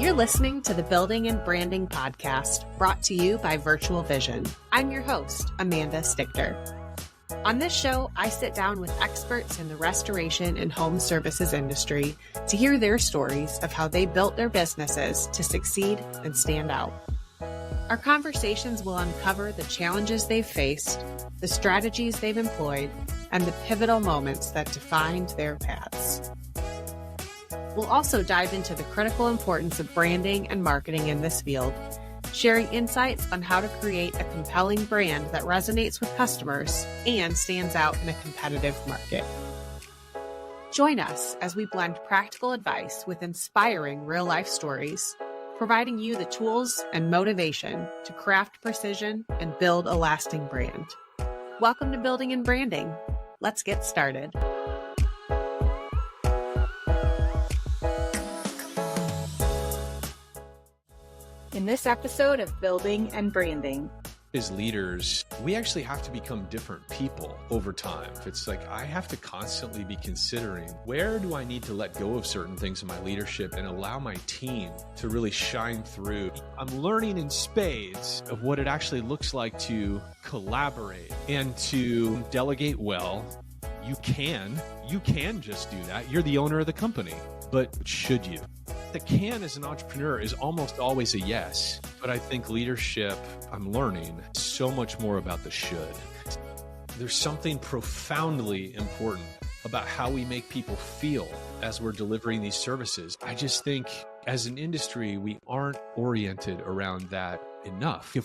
You're listening to the Building and Branding Podcast, brought to you by Virtual Vision. I'm your host, Amanda Stichter. On this show, I sit down with experts in the restoration and home services industry to hear their stories of how they built their businesses to succeed and stand out. Our conversations will uncover the challenges they've faced, the strategies they've employed, and the pivotal moments that defined their paths. We'll also dive into the critical importance of branding and marketing in this field, sharing insights on how to create a compelling brand that resonates with customers and stands out in a competitive market. Join us as we blend practical advice with inspiring real-life stories, providing you the tools and motivation to craft precision and build a lasting brand. Welcome to Building and Branding. Let's get started. In this episode of Building and Branding, as leaders, we actually have to become different people over time. It's like I have to constantly be considering, where do I need to let go of certain things in my leadership and allow my team to really shine through? I'm learning in spades of what it actually looks like to collaborate and to delegate well. You can just do that. You're the owner of the company, but should you? The can as an entrepreneur is almost always a yes, but I think leadership, I'm learning so much more about the should. There's something profoundly important about how we make people feel as we're delivering these services. I just think as an industry, we aren't oriented around that enough.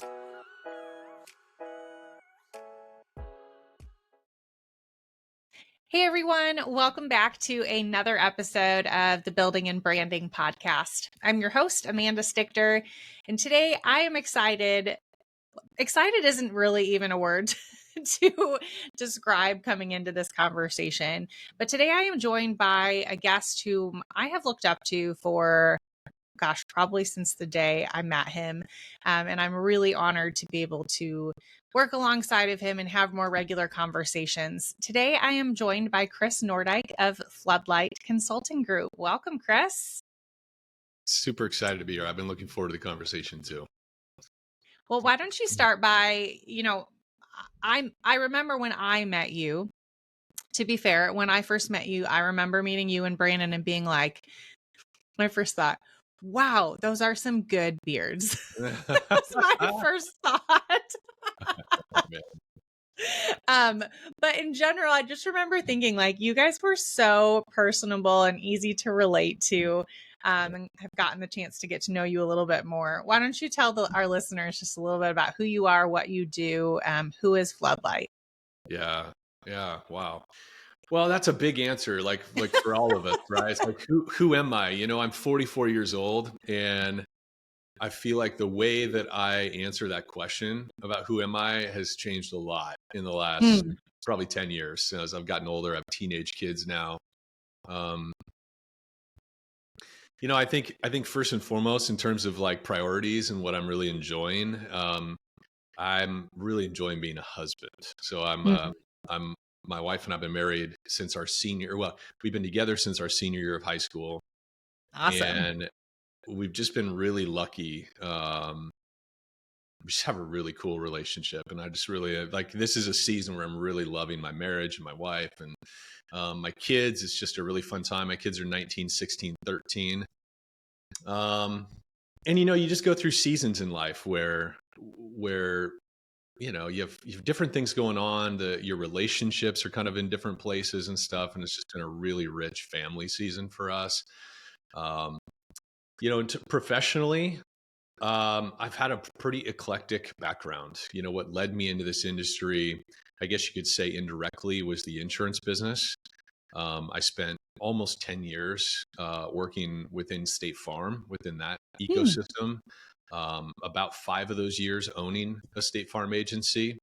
Hey everyone, welcome back to another episode of the Building and Branding Podcast. I'm your host, Amanda Stichter, and today I am excited. Excited isn't really even a word to describe coming into this conversation, but today I am joined by a guest whom I have looked up to for probably since the day I met him. And I'm really honored to be able to work alongside of him and have more regular conversations. Today, I am joined by Chris Nordyke of Floodlight Consulting Group. Welcome, Chris. Super excited to be here. I've been looking forward to the conversation too. Well, why don't you start by, I remember when I met you. To be fair, when I first met you, I remember meeting you and Brandon and being like, my first thought, wow, those are some good beards. That's my first thought. But in general, I just remember thinking like you guys were so personable and easy to relate to, and have gotten the chance to get to know you a little bit more. Why don't you tell our listeners just a little bit about who you are, what you do, who is Floodlight? Yeah. Wow. Well, that's a big answer, like for all of us, right? It's like, who am I? I'm 44 years old, and I feel like the way that I answer that question about who am I has changed a lot in the last probably 10 years. As I've gotten older, I have teenage kids now. I think first and foremost, in terms of like priorities and what I'm really enjoying, I'm really enjoying being a husband. So my wife and I've been married since we've been together since our senior year of high school. Awesome. And we've just been really lucky. We just have a really cool relationship. And I just really this is a season where I'm really loving my marriage and my wife and my kids. It's just a really fun time. My kids are 19, 16, 13. And you just go through seasons in life where you have different things going on. Your relationships are kind of in different places and stuff. And it's just been a really rich family season for us. Professionally, I've had a pretty eclectic background. What led me into this industry, I guess you could say indirectly, was the insurance business. I spent almost 10 years working within State Farm, within that ecosystem. About 5 of those years owning a State Farm agency.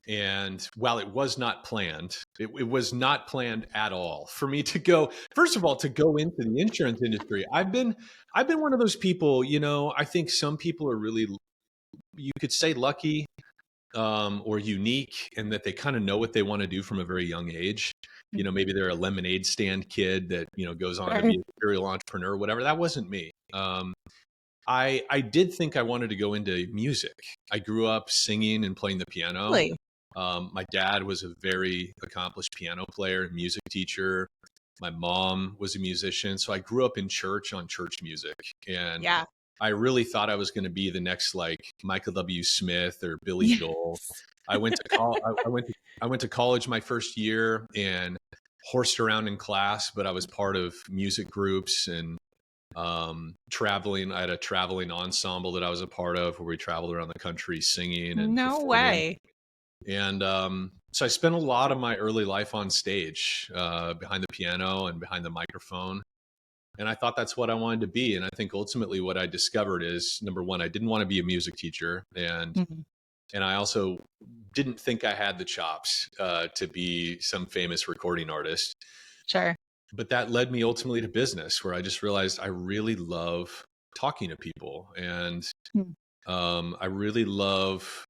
And while it was not planned, it was not planned at all for me to go into the insurance industry. I've been one of those people, I think some people are really, you could say lucky or unique in that they kind of know what they want to do from a very young age. maybe they're a lemonade stand kid that, goes on to Sure. be a serial entrepreneur, whatever. That wasn't me. I did think I wanted to go into music. I grew up singing and playing the piano. Really? My dad was a very accomplished piano player and music teacher. My mom was a musician. So I grew up in church on church music. And Yeah. I really thought I was going to be the next like Michael W. Smith or Billy Joel. Yes. I went to I went to college my first year and horsed around in class, but I was part of music groups and traveling. I had a traveling ensemble that I was a part of where we traveled around the country singing and No performing. way. And so I spent a lot of my early life on stage, behind the piano and behind the microphone. And I thought that's what I wanted to be. And I think ultimately what I discovered is, number one, I didn't want to be a music teacher. Mhm. And I also didn't think I had the chops to be some famous recording artist. Sure. But that led me ultimately to business, where I just realized I really love talking to people. And Hmm. I really love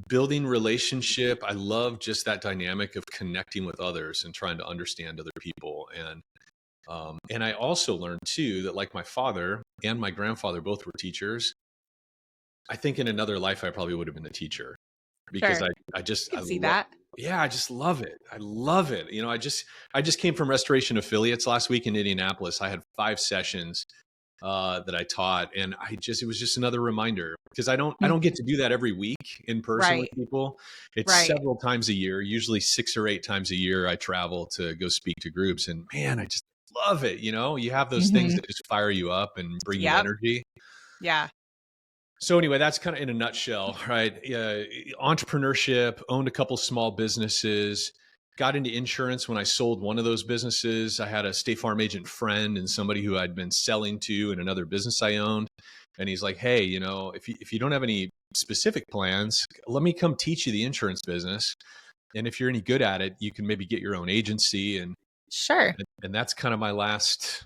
building relationship. I love just that dynamic of connecting with others and trying to understand other people. And I also learned too that, like my father and my grandfather both were teachers. I think in another life I probably would have been a teacher, because Sure. I just I I can see love that. yeah, I just love it. I love it. I just came from restoration affiliates last week in Indianapolis. I had 5 sessions that I taught, and it was just another reminder, because I don't get Mhm. to do that every week in person with Right. people. It's Right. several times a year, usually 6 or 8 times a year. I travel to go speak to groups, and man, I just love it. You have those things Mhm. that just fire you up and bring you Yep. energy. Yeah. So anyway, that's kind of in a nutshell, right? Entrepreneurship, owned a couple small businesses, got into insurance when I sold one of those businesses. I had a State Farm agent friend and somebody who I'd been selling to in another business I owned. And he's like, hey, if you don't have any specific plans, let me come teach you the insurance business. And if you're any good at it, you can maybe get your own agency. Sure. And that's kind of my last,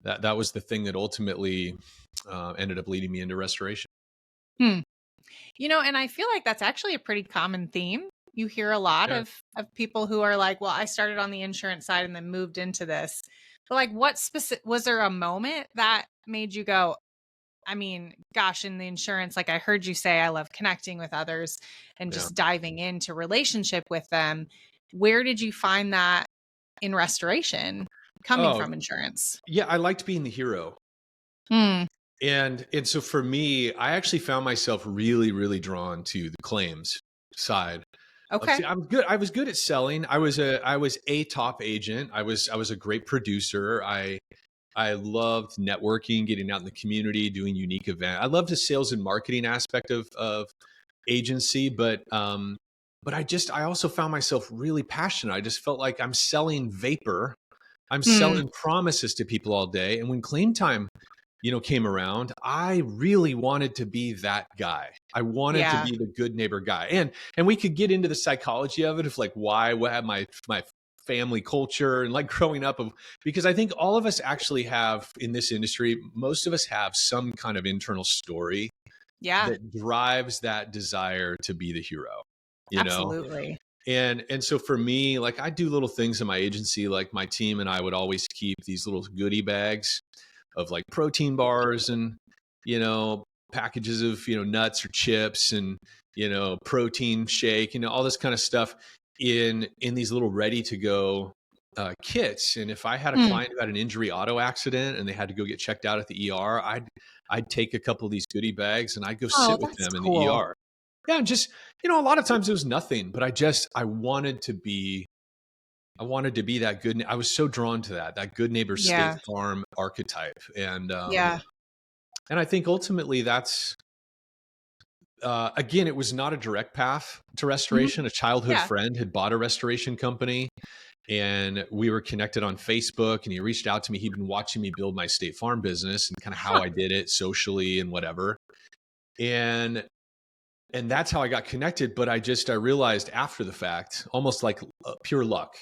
that was the thing that ultimately ended up leading me into restoration. Hmm. And I feel like that's actually a pretty common theme. You hear a lot Yeah. of people who are like, well, I started on the insurance side and then moved into this. But like, what specific, was there a moment that made you go, I mean, gosh, in the insurance, like I heard you say, I love connecting with others and Yeah. just diving into relationship with them. Where did you find that in restoration coming Oh, from insurance? yeah, I liked being the hero. Hmm. And so for me, I actually found myself really, really drawn to the claims side. Okay. See, I was good at selling. I was a top agent. I was a great producer. I loved networking, getting out in the community, doing unique events. I loved the sales and marketing aspect of agency, but I also found myself really passionate. I just felt like I'm selling vapor. I'm Hmm. selling promises to people all day. And when claim time, came around, I really wanted to be that guy. I wanted to Yeah. be the good neighbor guy. And we could get into the psychology of it, of like why, what had my family culture and like growing up of, because I think all of us actually have in this industry, most of us have some kind of internal story Yeah. that drives that desire to be the hero, you know? Absolutely. And so for me, like I do little things in my agency, like my team and I would always keep these little goodie bags of like protein bars and, packages of, nuts or chips and, protein shake, all this kind of stuff in these little ready to go kits. And if I had a Hmm. client who had an injury auto accident and they had to go get checked out at the ER, I'd take a couple of these goodie bags and I'd go Oh, sit with that's them in the cool. ER. Yeah, and just, a lot of times it was nothing, but I wanted to be that good. I was so drawn to that good neighbor State Yeah. Farm archetype. Yeah. And I think ultimately that's, again, it was not a direct path to Mhm. restoration. A childhood Yeah. friend had bought a restoration company and we were connected on Facebook, and he reached out to me. He'd been watching me build my State Farm business and kind of how Huh. I did it socially and whatever. And that's how I got connected. But I realized after the fact, almost like pure luck,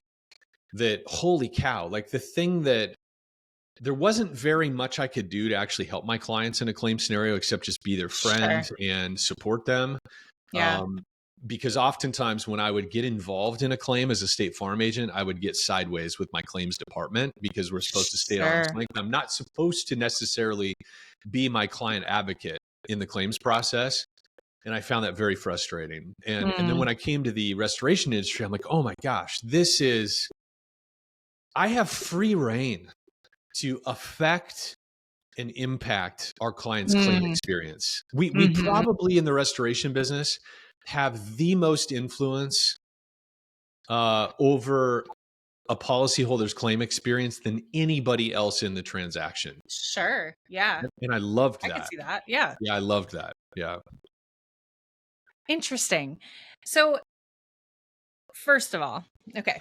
that holy cow, like the thing that there wasn't very much I could do to actually help my clients in a claim scenario except just be their friend Sure. and support them. Yeah. Um, because oftentimes when I would get involved in a claim as a State Farm agent, I would get sideways with my claims department because we're supposed to stay at arm's Sure. length. I'm not supposed to necessarily be my client advocate in the claims process. And I found that very frustrating. And then when I came to the restoration industry, I'm like, oh my gosh, I have free reign to affect and impact our client's claim experience. We probably in the restoration business have the most influence over a policyholder's claim experience than anybody else in the transaction. Sure. Yeah. And I loved I could that. see that. Yeah. Yeah, I loved that. Yeah. Interesting. So, first of all, okay.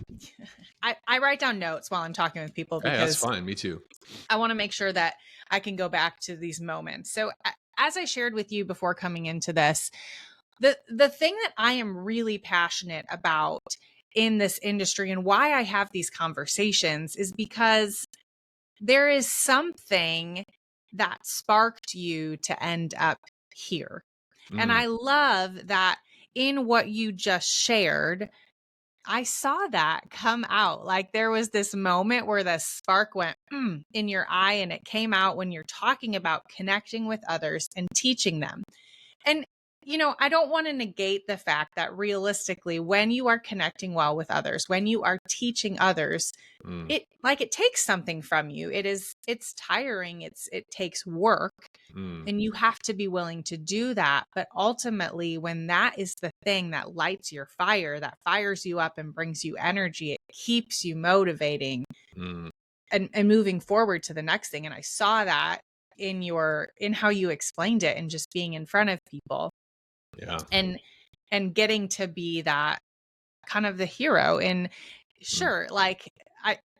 I write down notes while I'm talking with people Hey, that's because fine. Me too. I want to make sure that I can go back to these moments. So, as I shared with you before coming into this, the thing that I am really passionate about in this industry and why I have these conversations is because there is something that sparked you to end up here. And I love that in what you just shared, I saw that come out. Like there was this moment where the spark went in your eye, and it came out when you're talking about connecting with others and teaching them. And, I don't want to negate the fact that realistically, when you are connecting well with others, when you are teaching others, it takes something from you. It's tiring. It takes work. And you have to be willing to do that. But ultimately, when that is the thing that lights your fire, that fires you up and brings you energy, it keeps you motivating and moving forward to the next thing. And I saw that in how you explained it and just being in front of people. Yeah. And getting to be that kind of the hero. And sure, like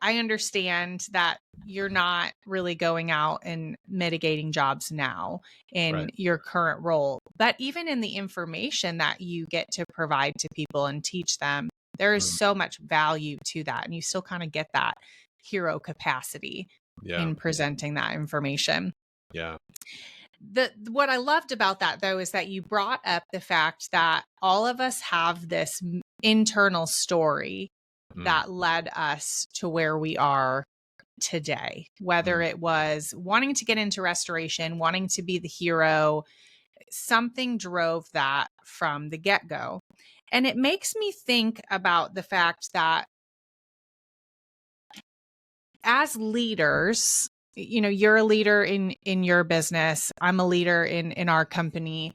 I understand that you're not really going out and mitigating jobs now in your current role, but even in the information that you get to provide to people and teach them, there is so much value to that. And you still kind of get that hero capacity in presenting that information. Yeah. What I loved about that though is that you brought up the fact that all of us have this internal story that led us to where we are today, whether it was wanting to get into restoration, wanting to be the hero, something drove that from the get-go. And it makes me think about the fact that as leaders, you're a leader in your business, I'm a leader in our company.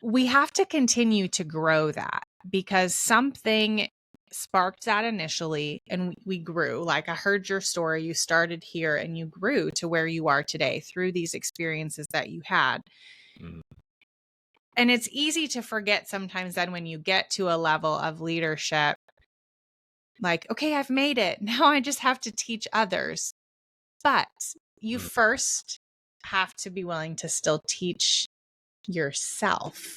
We have to continue to grow that because something sparked that initially and we grew. Like I heard your story, you started here and you grew to where you are today through these experiences that you had. And it's easy to forget sometimes then when you get to a level of leadership, like, okay, I've made it. Now I just have to teach others. But you first have to be willing to still teach yourself.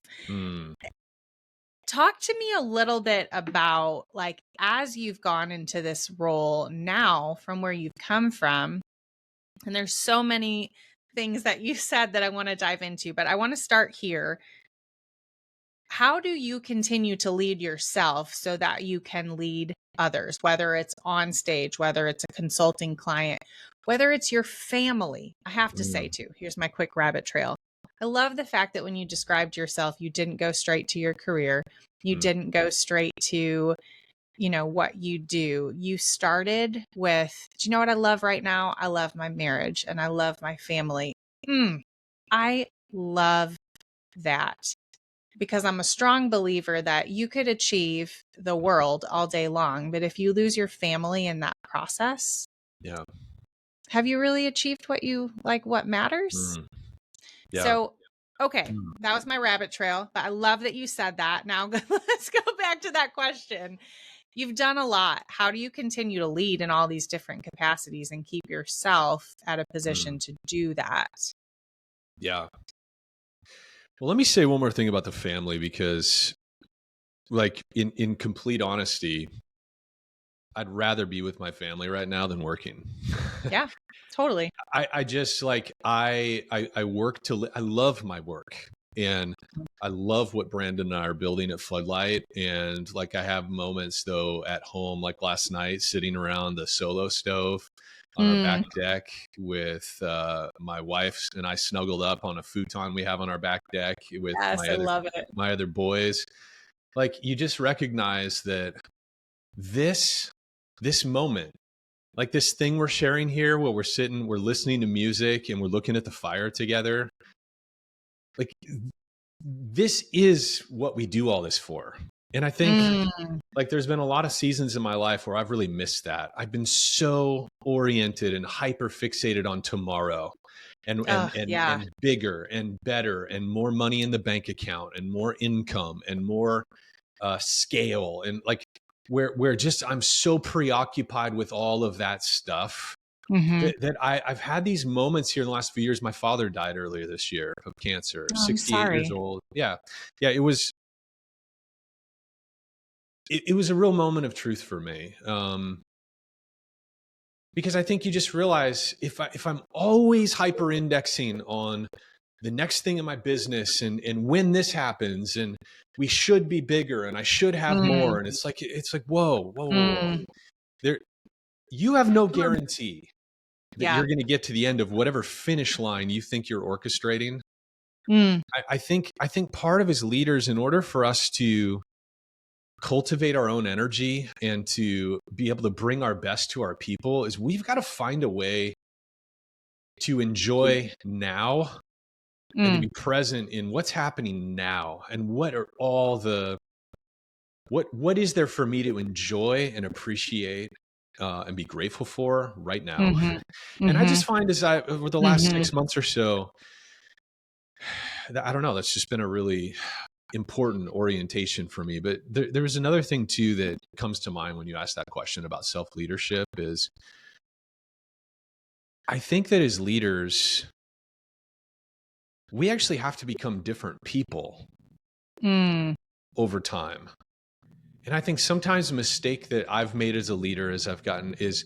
Talk to me a little bit about, like, as you've gone into this role now from where you've come from, and there's so many things that you said that I want to dive into, but I want to start here. How do you continue to lead yourself so that you can lead others, whether it's on stage, whether it's a consulting client, whether it's your family? I have to say too, here's my quick rabbit trail. I love the fact that when you described yourself, you didn't go straight to your career. You didn't go straight to, what you do. You started with, do you know what I love right now? I love my marriage and I love my family. I love that because I'm a strong believer that you could achieve the world all day long, but if you lose your family in that process, have you really achieved what matters? Yeah. So, okay, that was my rabbit trail, but I love that you said that. Now let's go back to that question. You've done a lot. How do you continue to lead in all these different capacities and keep yourself at a position to do that? Yeah. Well, let me say one more thing about the family, because like in complete honesty, I'd rather be with my family right now than working. Yeah, totally. I just like, I work I love my work. And I love what Brandon and I are building at Floodlight. And like I have moments though at home, like last night, sitting around the solo stove on our back deck with my wife and I snuggled up on a futon we have on our back deck with Yes, I love it. my other boys. Like you just recognize that this moment, like this thing we're sharing here where we're sitting, we're listening to music and we're looking at the fire together. Like this is what we do all this for. And I think like there's been a lot of seasons in my life where I've really missed that. I've been so oriented and hyper fixated on tomorrow and bigger and better and more money in the bank account and more income and more scale. And like where just I'm so preoccupied with all of that stuff that I've had these moments here in the last few years. My father died earlier this year of cancer, Oh, 68 years old. Yeah. It was a real moment of truth for me. Because I think you just realize if I'm always hyper indexing on the next thing in my business and when this happens and we should be bigger and I should have more. And it's like, whoa. There, you have no guarantee that you're going to get to the end of whatever finish line you think you're orchestrating. I think part of as leaders, in order for us to cultivate our own energy and to be able to bring our best to our people, is we've got to find a way to enjoy now and to be present in what's happening now and what are all the what is there for me to enjoy and appreciate and be grateful for right now. And I just find over the last 6 months or so, I don't know, that's just been a really important orientation for me. But there was another thing too that comes to mind when you ask that question about self-leadership is I think that as leaders, we actually have to become different people over time. And I think sometimes a mistake that I've made as a leader as I've gotten is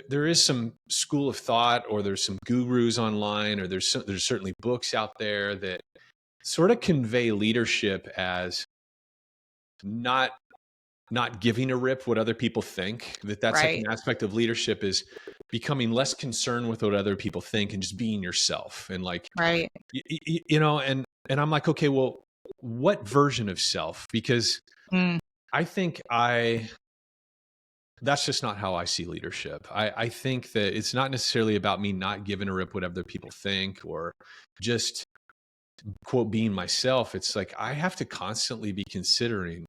there is some school of thought or there's some gurus online or there's certainly books out there that sort of convey leadership as not giving a rip what other people think, that's like an aspect of leadership is becoming less concerned with what other people think and just being yourself. And like, you know, and I'm like, okay, well, what version of self? Because I think that's just not how I see leadership. I think that it's not necessarily about me not giving a rip what other people think or just quote being myself. It's like I have to constantly be considering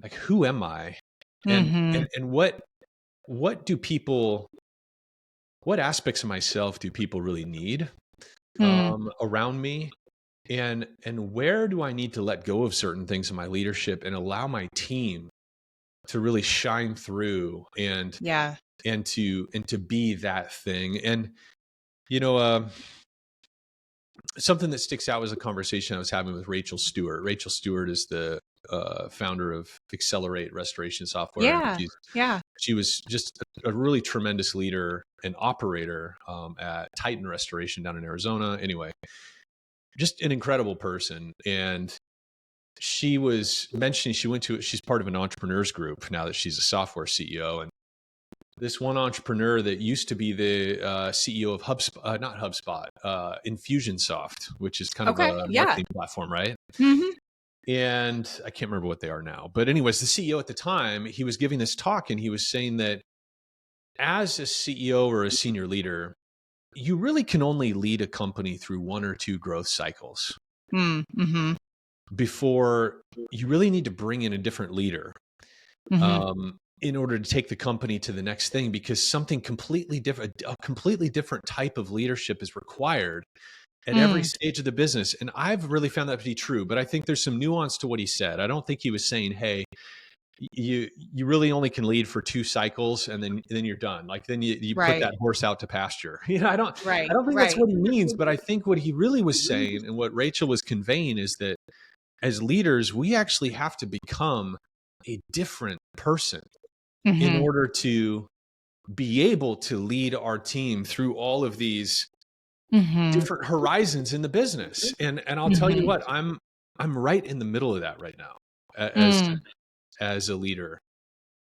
like, who am I? And what aspects of myself do people really need around me? And where do I need to let go of certain things in my leadership and allow my team to really shine through and to be that thing? And, you know, something that sticks out was a conversation I was having with Rachel Stewart. Rachel Stewart is the founder of Accelerate Restoration Software. She was just a really tremendous leader and operator at Titan Restoration down in Arizona. Anyway, just an incredible person. And she was mentioning she's part of an entrepreneurs group now that she's a software CEO. And this one entrepreneur that used to be the CEO of HubSpot, not HubSpot, Infusionsoft, which is kind of a marketing platform, right? And I can't remember what they are now. But anyways, the CEO at the time, he was giving this talk and he was saying that as a CEO or a senior leader, you really can only lead a company through one or two growth cycles before you really need to bring in a different leader in order to take the company to the next thing, because something completely different, a completely different type of leadership is required at every stage of the business. And I've really found that to be true, but I think there's some nuance to what he said. I don't think he was saying, hey, you really only can lead for 2 cycles and then you're done. Like then you put that horse out to pasture. You know, I don't think that's what he means, but I think what he really was saying and what Rachel was conveying is that as leaders, we actually have to become a different person in order to be able to lead our team through all of these different horizons in the business. And I'll tell you what, I'm right in the middle of that right now as a leader.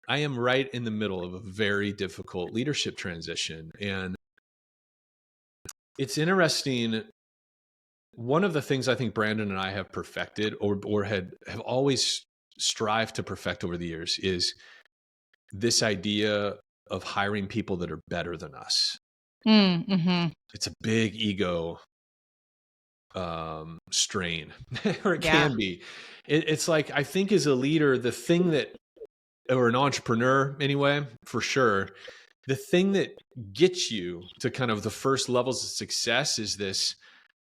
I am right in the middle of a very difficult leadership transition. And it's interesting. One of the things I think Brandon and I have perfected or have always strived to perfect over the years is this idea of hiring people that are better than us. It's a big ego strain, or it can be. It's like, I think as a leader, the thing that, or an entrepreneur anyway, for sure, the thing that gets you to kind of the first levels of success is this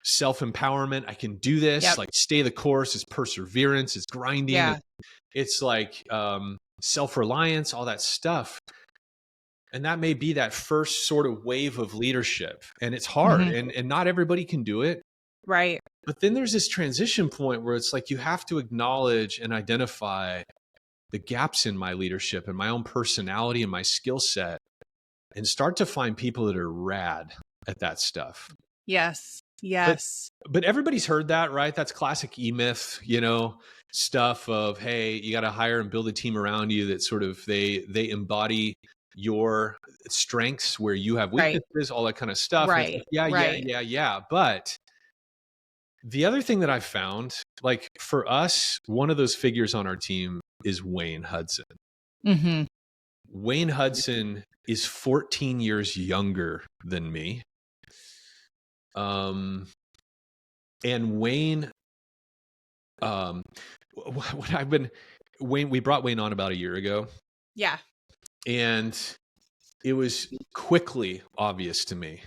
self-empowerment. I can do this, like stay the course, it's perseverance, it's grinding, it's like self-reliance, all that stuff. And that may be that first sort of wave of leadership. And it's hard and not everybody can do it. Right. But then there's this transition point where it's like you have to acknowledge and identify the gaps in my leadership and my own personality and my skill set and start to find people that are rad at that stuff. Yes. But everybody's heard that, right? That's classic E-Myth, stuff of, hey, you got to hire and build a team around you that sort of they embody your strengths where you have weaknesses, all that kind of stuff. Right. Like, yeah. But the other thing that I found, like for us, one of those figures on our team is Wayne Hudson. Wayne Hudson is 14 years younger than me. And Wayne, we brought Wayne on about a year ago. Yeah. And it was quickly obvious to me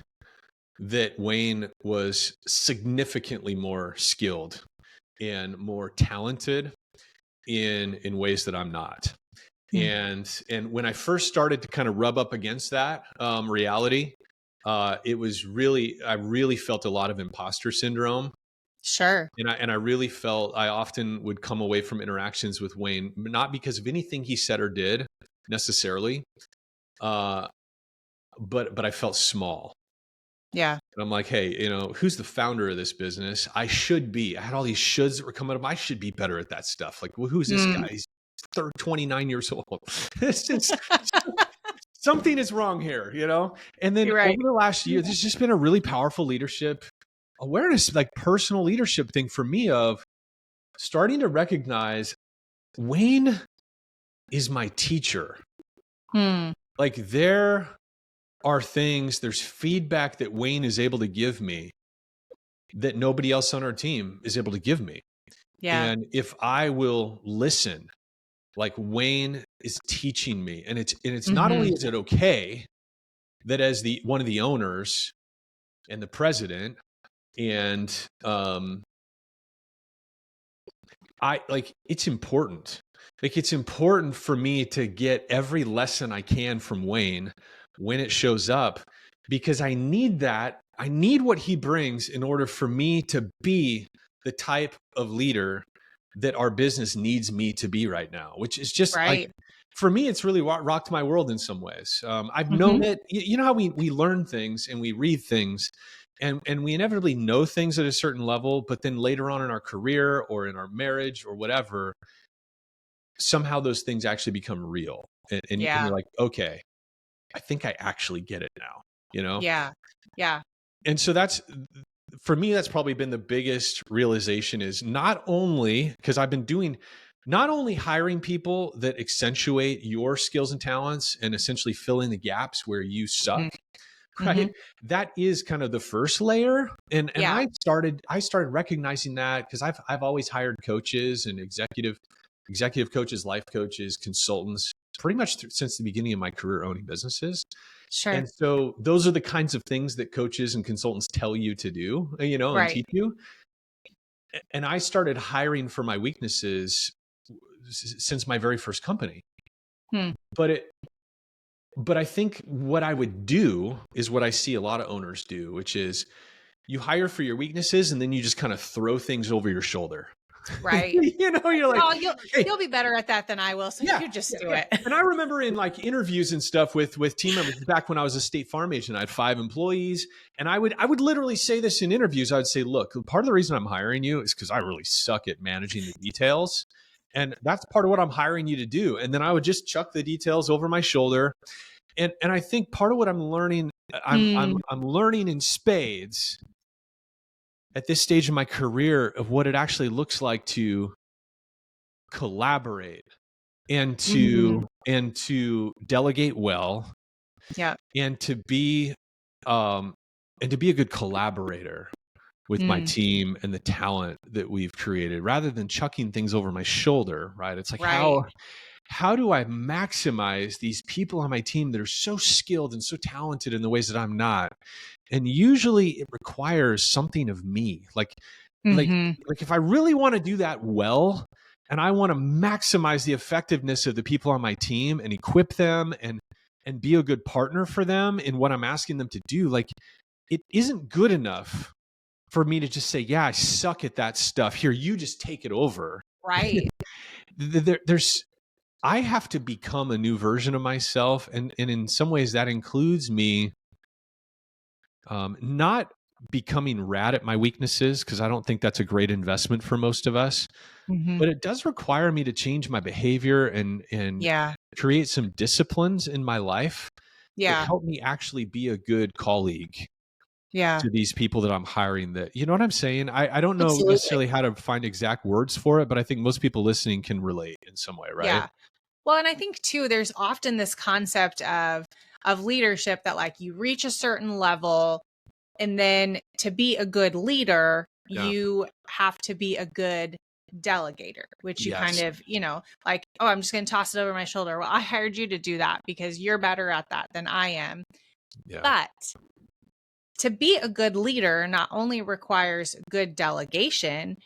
that Wayne was significantly more skilled and more talented in ways that I'm not. And when I first started to kind of rub up against that reality, it was I really felt a lot of imposter syndrome. Sure. And I really felt I often would come away from interactions with Wayne, not because of anything he said or did necessarily, but I felt small. Yeah. And I'm like, hey, who's the founder of this business? I had all these shoulds that were coming up. I should be better at that stuff. Like, well, who's this guy? He's 29 years old. It's just something is wrong here, And then over the last year, there's just been a really powerful leadership awareness, like personal leadership thing for me of starting to recognize Wayne is my teacher. Like there are things, there's feedback that Wayne is able to give me that nobody else on our team is able to give me. Yeah. And if I will listen, like Wayne is teaching me, and it's not only is it okay that as one of the owners and the president, and it's important. Like it's important for me to get every lesson I can from Wayne when it shows up, because I need that. I need what he brings in order for me to be the type of leader that our business needs me to be right now, which is just like, for me, it's really rocked my world in some ways. I've known it. You know how we learn things and we read things and we inevitably know things at a certain level, but then later on in our career or in our marriage or whatever, somehow those things actually become real. And you're like, okay, I think I actually get it now, Yeah. And so for me, that's probably been the biggest realization is not only because I've been doing not only hiring people that accentuate your skills and talents and essentially filling the gaps where you suck, right? That is kind of the first layer. And I started recognizing that because I've always hired coaches and executive coaches, life coaches, consultants, pretty much since the beginning of my career owning businesses. Sure. And so those are the kinds of things that coaches and consultants tell you to do, and teach you. And I started hiring for my weaknesses since my very first company. But I think what I would do is what I see a lot of owners do, which is you hire for your weaknesses and then you just kind of throw things over your shoulder. Right. You're like, Oh, hey, you'll be better at that than I will. So yeah, you just yeah, do yeah. it. And I remember in like interviews and stuff with team members back when I was a State Farm agent, I had 5 employees, and I would literally say this in interviews. I would say, look, part of the reason I'm hiring you is because I really suck at managing the details, and that's part of what I'm hiring you to do. And then I would just chuck the details over my shoulder, and I think part of what I'm learning, I'm learning in spades at this stage of my career of what it actually looks like to collaborate and to delegate well, Yeah. and to be a good collaborator with my team and the talent that we've created, rather than chucking things over my shoulder, right? It's like, Right. how do I maximize these people on my team that are so skilled and so talented in the ways that I'm not? And usually it requires something of me. Like if I really want to do that well, and I want to maximize the effectiveness of the people on my team and equip them and be a good partner for them in what I'm asking them to do, like, it isn't good enough for me to just say, yeah, I suck at that stuff. Here, you just take it over. Right. I have to become a new version of myself. And in some ways that includes me not becoming rad at my weaknesses, because I don't think that's a great investment for most of us. But it does require me to change my behavior and Yeah. create some disciplines in my life that Yeah. help me actually be a good colleague Yeah. to these people that I'm hiring. That, you know what I'm saying? I don't know Absolutely. necessarily how to find exact words for it, but I think most people listening can relate in some way, right? Yeah. Well, and I think too, there's often this concept of leadership that like you reach a certain level, and then to be a good leader, Yeah. you have to be a good delegator, which you kind Yes. of, like, oh, I'm just going to toss it over my shoulder. Well, I hired you to do that because you're better at that than I am. Yeah. But to be a good leader not only requires good delegation,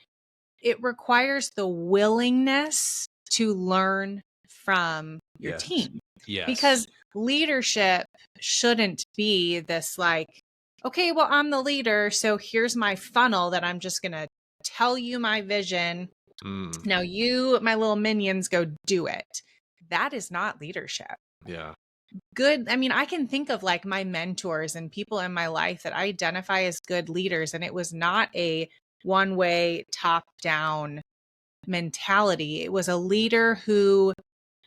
it requires the willingness to learn from your Yes. team. Yes. Because leadership shouldn't be this like, okay, well, I'm the leader, so here's my funnel that I'm just going to tell you my vision. Now you, my little minions, go do it. That is not leadership. Yeah. Good. I mean, I can think of like my mentors and people in my life that I identify as good leaders, and it was not a one-way top-down mentality. It was a leader who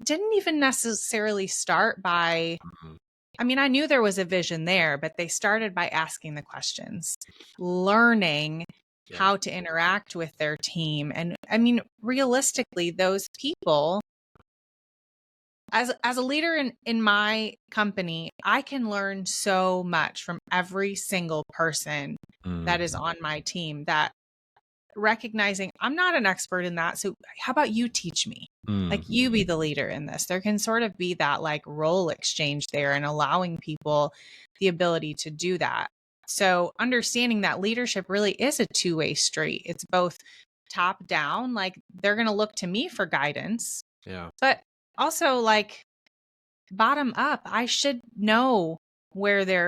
didn't even necessarily start by, I mean, I knew there was a vision there, but they started by asking the questions, learning how to interact with their team. And I mean, realistically, those people, as a leader in my company, I can learn so much from every single person that is on my team, that recognizing I'm not an expert in that. So how about you teach me? Like, you be the leader in this. There can sort of be that like role exchange there, and allowing people the ability to do that. So understanding that leadership really is a two-way street. It's both top down, like they're going to look to me for guidance. Yeah. But also like bottom up, I should know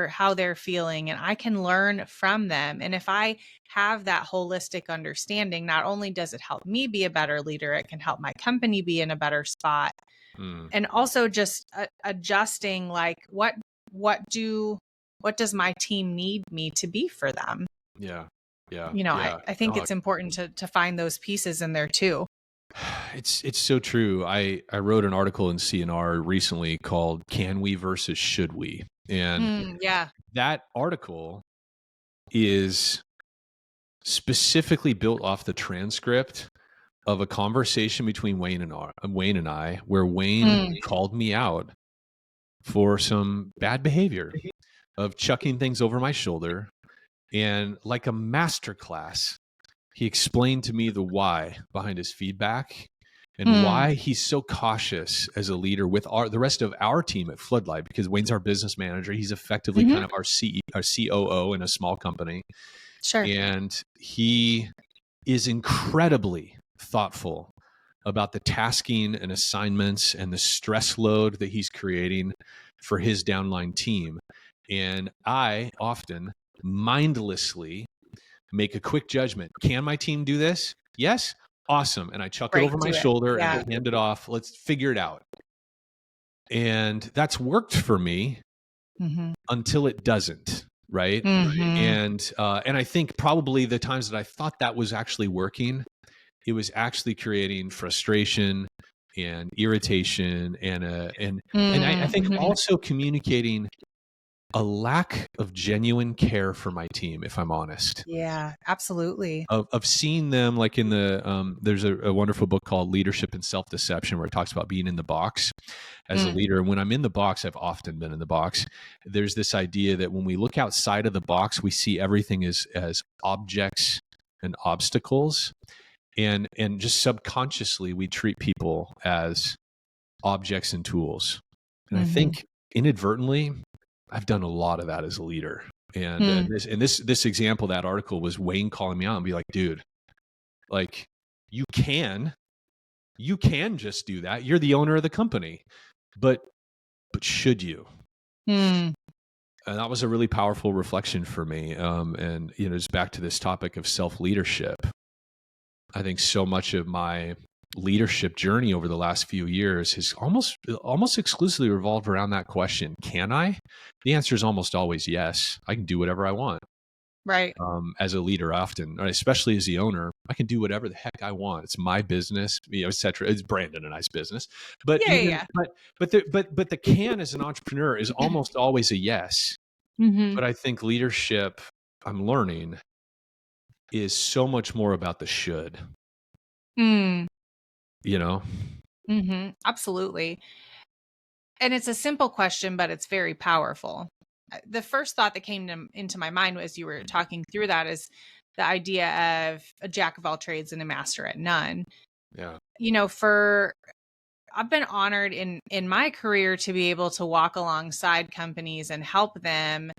how they're feeling, and I can learn from them. And if I have that holistic understanding, not only does it help me be a better leader, it can help my company be in a better spot. And also just adjusting like what does my team need me to be for them? Yeah. Yeah. I think it's important to find those pieces in there too. It's so true. I wrote an article in CNR recently called "Can We versus Should We?" And that article is specifically built off the transcript of a conversation between Wayne and I, where Wayne called me out for some bad behavior of chucking things over my shoulder, and like a masterclass, he explained to me the why behind his feedback and why he's so cautious as a leader with the rest of our team at Floodlight, because Wayne's our business manager. He's effectively kind of our COO in a small company. Sure. And he is incredibly thoughtful about the tasking and assignments and the stress load that he's creating for his downline team. And I often mindlessly make a quick judgment. Can my team do this? Yes. Awesome. And I chuck it Break over my to it. shoulder Yeah. and I hand it off. Let's figure it out. And that's worked for me until it doesn't. Right. And I think probably the times that I thought that was actually working, it was actually creating frustration and irritation and I think also communicating a lack of genuine care for my team, if I'm honest. Yeah, absolutely. Of seeing them, like in the there's a wonderful book called Leadership and Self-Deception, where it talks about being in the box as a leader. And when I'm in the box, I've often been in the box. There's this idea that when we look outside of the box, we see everything as objects and obstacles, and just subconsciously we treat people as objects and tools. And I think inadvertently, I've done a lot of that as a leader. And this example, that article was Wayne calling me out and be like, dude, like you can just do that. You're the owner of the company, but should you? And that was a really powerful reflection for me. And it's back to this topic of self-leadership. I think so much of my leadership journey over the last few years has almost exclusively revolved around that question. Can I? The answer is almost always yes. I can do whatever I want. Right. As a leader, often, especially as the owner, I can do whatever the heck I want. It's my business, et cetera. It's Brandon and I's business. But but the can as an entrepreneur is almost always a yes. But I think leadership, I'm learning, is so much more about the should. Absolutely. And it's a simple question, but it's very powerful. The first thought that came into my mind as you were talking through that is the idea of a jack of all trades and a master at none. Yeah. I've been honored in my career to be able to walk alongside companies and help them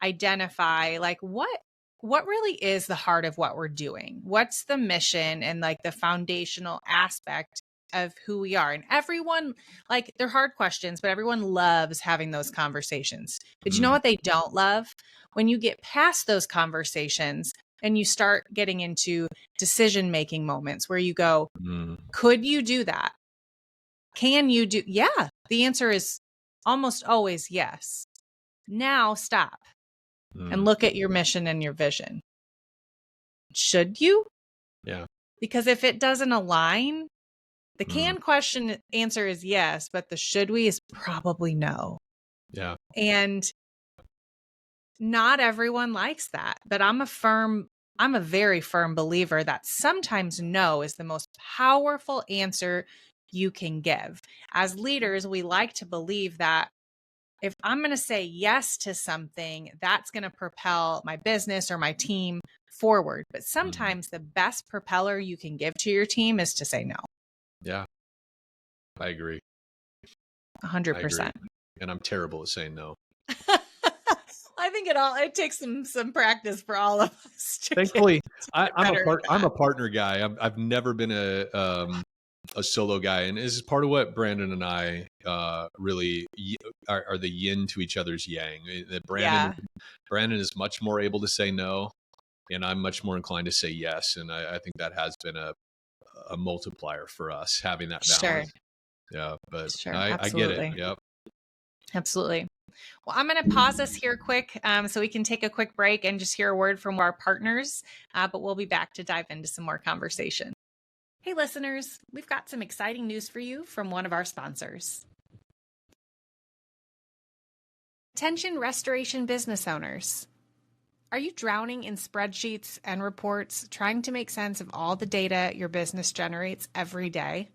identify like what really is the heart of what we're doing. What's the mission and like the foundational aspect of who we are. And everyone, like, they're hard questions, but everyone loves having those conversations. But you know what they don't love? When you get past those conversations and you start getting into decision-making moments where you go, could you do that? Can you do? Yeah. The answer is almost always yes. Now stop and look at your mission and your vision. Should you? Yeah. Because if it doesn't align, the can question answer is yes, but the should we is probably no. Yeah. And not everyone likes that, but I'm a very firm believer that sometimes no is the most powerful answer you can give. As leaders, we like to believe that if I'm going to say yes to something, that's going to propel my business or my team forward. But sometimes the best propeller you can give to your team is to say no. Yeah. I agree. 100%. And I'm terrible at saying no. I think it takes some practice for all of us. Thankfully, I'm a partner guy. I've never been a solo guy, and this is part of what Brandon and I really are the yin to each other's yang. Brandon is much more able to say no, and I'm much more inclined to say yes. And I think that has been a multiplier for us, having that balance. Sure. Yeah, but sure, I get it. Yep. Absolutely. Well, I'm going to pause us here quick so we can take a quick break and just hear a word from our partners, but we'll be back to dive into some more conversation. Hey, listeners, we've got some exciting news for you from one of our sponsors. Attention restoration business owners. Are you drowning in spreadsheets and reports trying to make sense of all the data your business generates every day?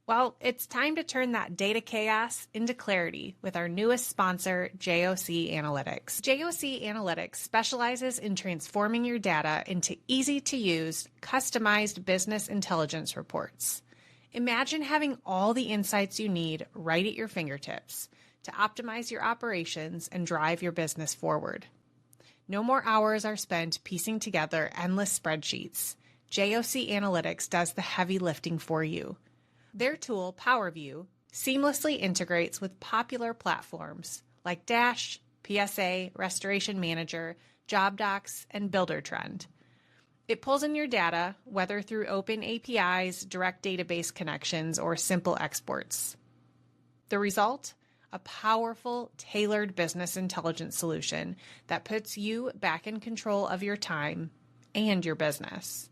Well, it's time to turn that data chaos into clarity with our newest sponsor, JOC Analytics. JOC Analytics specializes in transforming your data into easy-to-use, customized business intelligence reports. Imagine having all the insights you need right at your fingertips to optimize your operations and drive your business forward. No more hours are spent piecing together endless spreadsheets. JOC Analytics does the heavy lifting for you. Their tool, PowerView, seamlessly integrates with popular platforms like Dash, PSA, Restoration Manager, JobDocs, and BuilderTrend. It pulls in your data, whether through open APIs, direct database connections, or simple exports. The result? A powerful, tailored business intelligence solution that puts you back in control of your time and your business.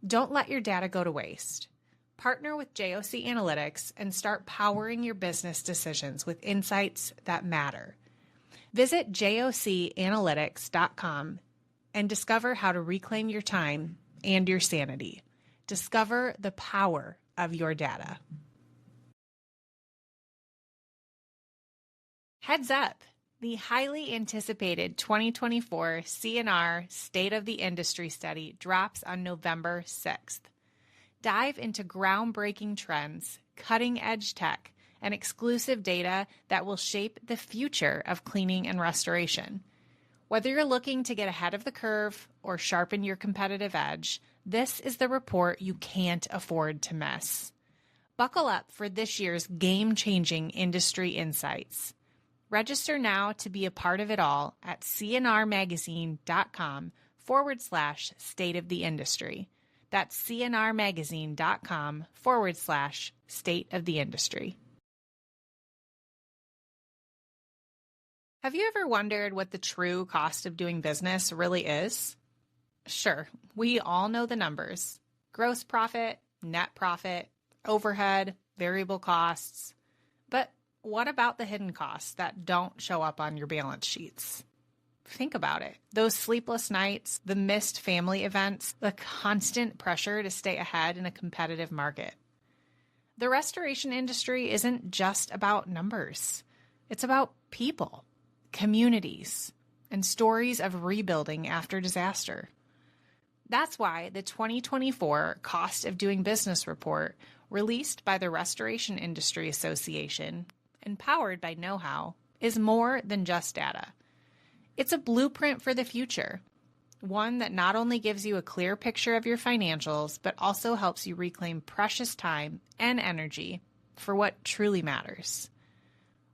Don't let your data go to waste. Partner with JOC Analytics and start powering your business decisions with insights that matter. Visit jocanalytics.com and discover how to reclaim your time and your sanity. Discover the power of your data. Heads up! The highly anticipated 2024 C&R State of the Industry study drops on November 6th. Dive into groundbreaking trends, cutting-edge tech, and exclusive data that will shape the future of cleaning and restoration. Whether you're looking to get ahead of the curve or sharpen your competitive edge, this is the report you can't afford to miss. Buckle up for this year's game-changing industry insights. Register now to be a part of it all at cnrmagazine.com/state of the industry. That's cnrmagazine.com/state of the industry. Have you ever wondered what the true cost of doing business really is? Sure, we all know the numbers: gross profit, net profit, overhead, variable costs. But what about the hidden costs that don't show up on your balance sheets? Think about it. Those sleepless nights, the missed family events, the constant pressure to stay ahead in a competitive market. The restoration industry isn't just about numbers. It's about people, communities, and stories of rebuilding after disaster. That's why the 2024 Cost of Doing Business report, released by the Restoration Industry Association and powered by Know-How, is more than just data. It's a blueprint for the future, one that not only gives you a clear picture of your financials, but also helps you reclaim precious time and energy for what truly matters.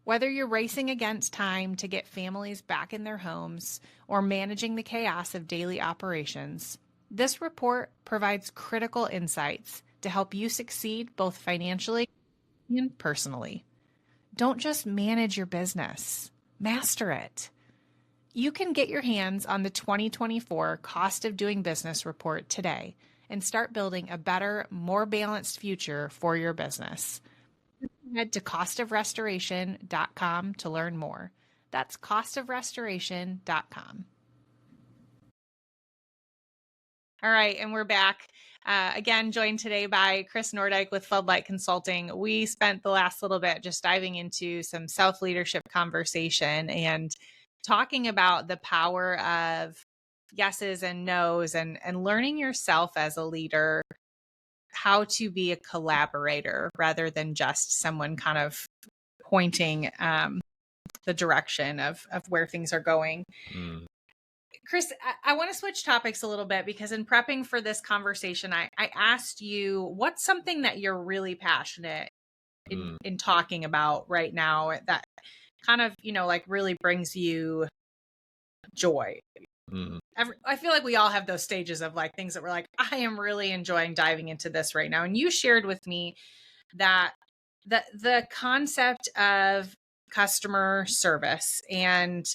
Whether you're racing against time to get families back in their homes or managing the chaos of daily operations, this report provides critical insights to help you succeed both financially and personally. Don't just manage your business, master it. You can get your hands on the 2024 Cost of Doing Business report today and start building a better, more balanced future for your business. Head to costofrestoration.com to learn more. That's costofrestoration.com. All right, and we're back. Again, joined today by Chris Nordyke with Floodlight Consulting. We spent the last little bit just diving into some self-leadership conversation and talking about the power of yeses and nos and learning yourself as a leader, how to be a collaborator rather than just someone kind of pointing the direction of where things are going. Chris, I want to switch topics a little bit because in prepping for this conversation, I asked you, what's something that you're really passionate in talking about right now that kind of, like really brings you joy? I feel like we all have those stages of like things that we're like, I am really enjoying diving into this right now. And you shared with me that the concept of customer service, and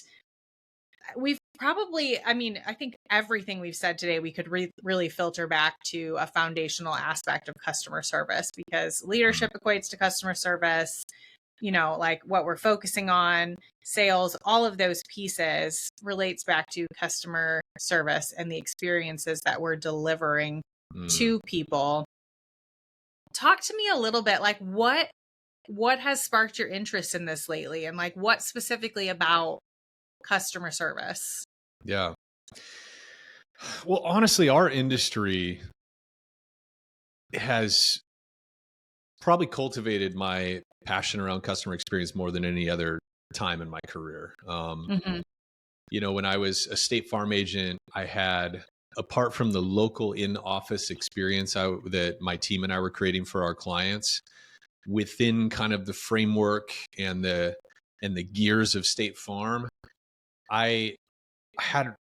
we've probably, I think everything we've said today, we could really filter back to a foundational aspect of customer service, because leadership equates to customer service, like what we're focusing on, sales, all of those pieces relates back to customer service and the experiences that we're delivering to people. Talk to me a little bit, like what has sparked your interest in this lately, and like what specifically about customer service? Yeah. Well, honestly, our industry has probably cultivated my passion around customer experience more than any other time in my career. When I was a State Farm agent, I had, apart from the local in-office experience that my team and I were creating for our clients, within kind of the framework and the gears of State Farm, I had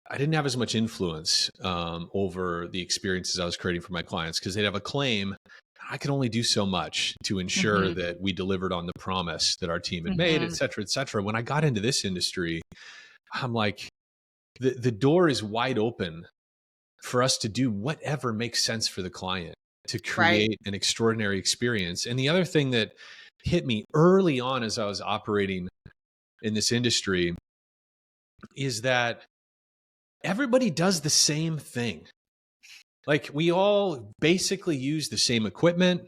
I didn't have as much influence over the experiences I was creating for my clients because they'd have a claim. I could only do so much to ensure that we delivered on the promise that our team had made, et cetera, et cetera. When I got into this industry, I'm like, the door is wide open for us to do whatever makes sense for the client to create an extraordinary experience. And the other thing that hit me early on as I was operating in this industry is that everybody does the same thing. Like, we all basically use the same equipment.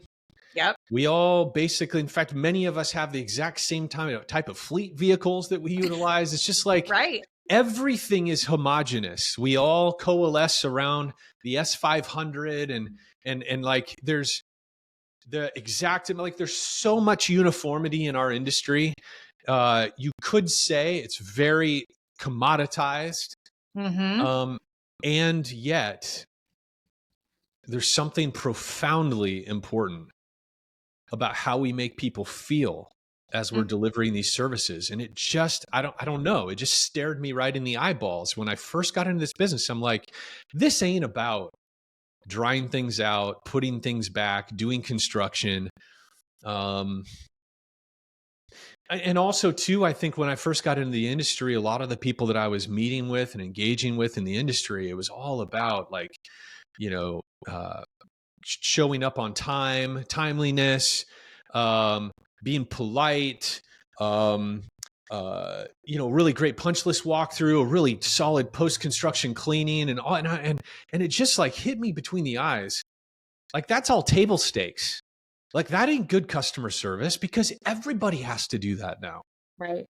Yep. We all basically, in fact, many of us have the exact same type of fleet vehicles that we utilize. It's just like everything is homogenous. We all coalesce around the S500 and like there's the exact, like there's so much uniformity in our industry. You could say it's very commoditized. And yet there's something profoundly important about how we make people feel as we're delivering these services. And it just, I don't know. It just stared me right in the eyeballs. When I first got into this business, I'm like, this ain't about drying things out, putting things back, doing construction. And also too, I think when I first got into the industry, a lot of the people that I was meeting with and engaging with in the industry, it was all about like, showing up on time, timeliness, being polite, really great punch list walkthrough, a really solid post-construction cleaning and all. And it just like hit me between the eyes. Like, that's all table stakes. Like, that ain't good customer service because everybody has to do that now. Right.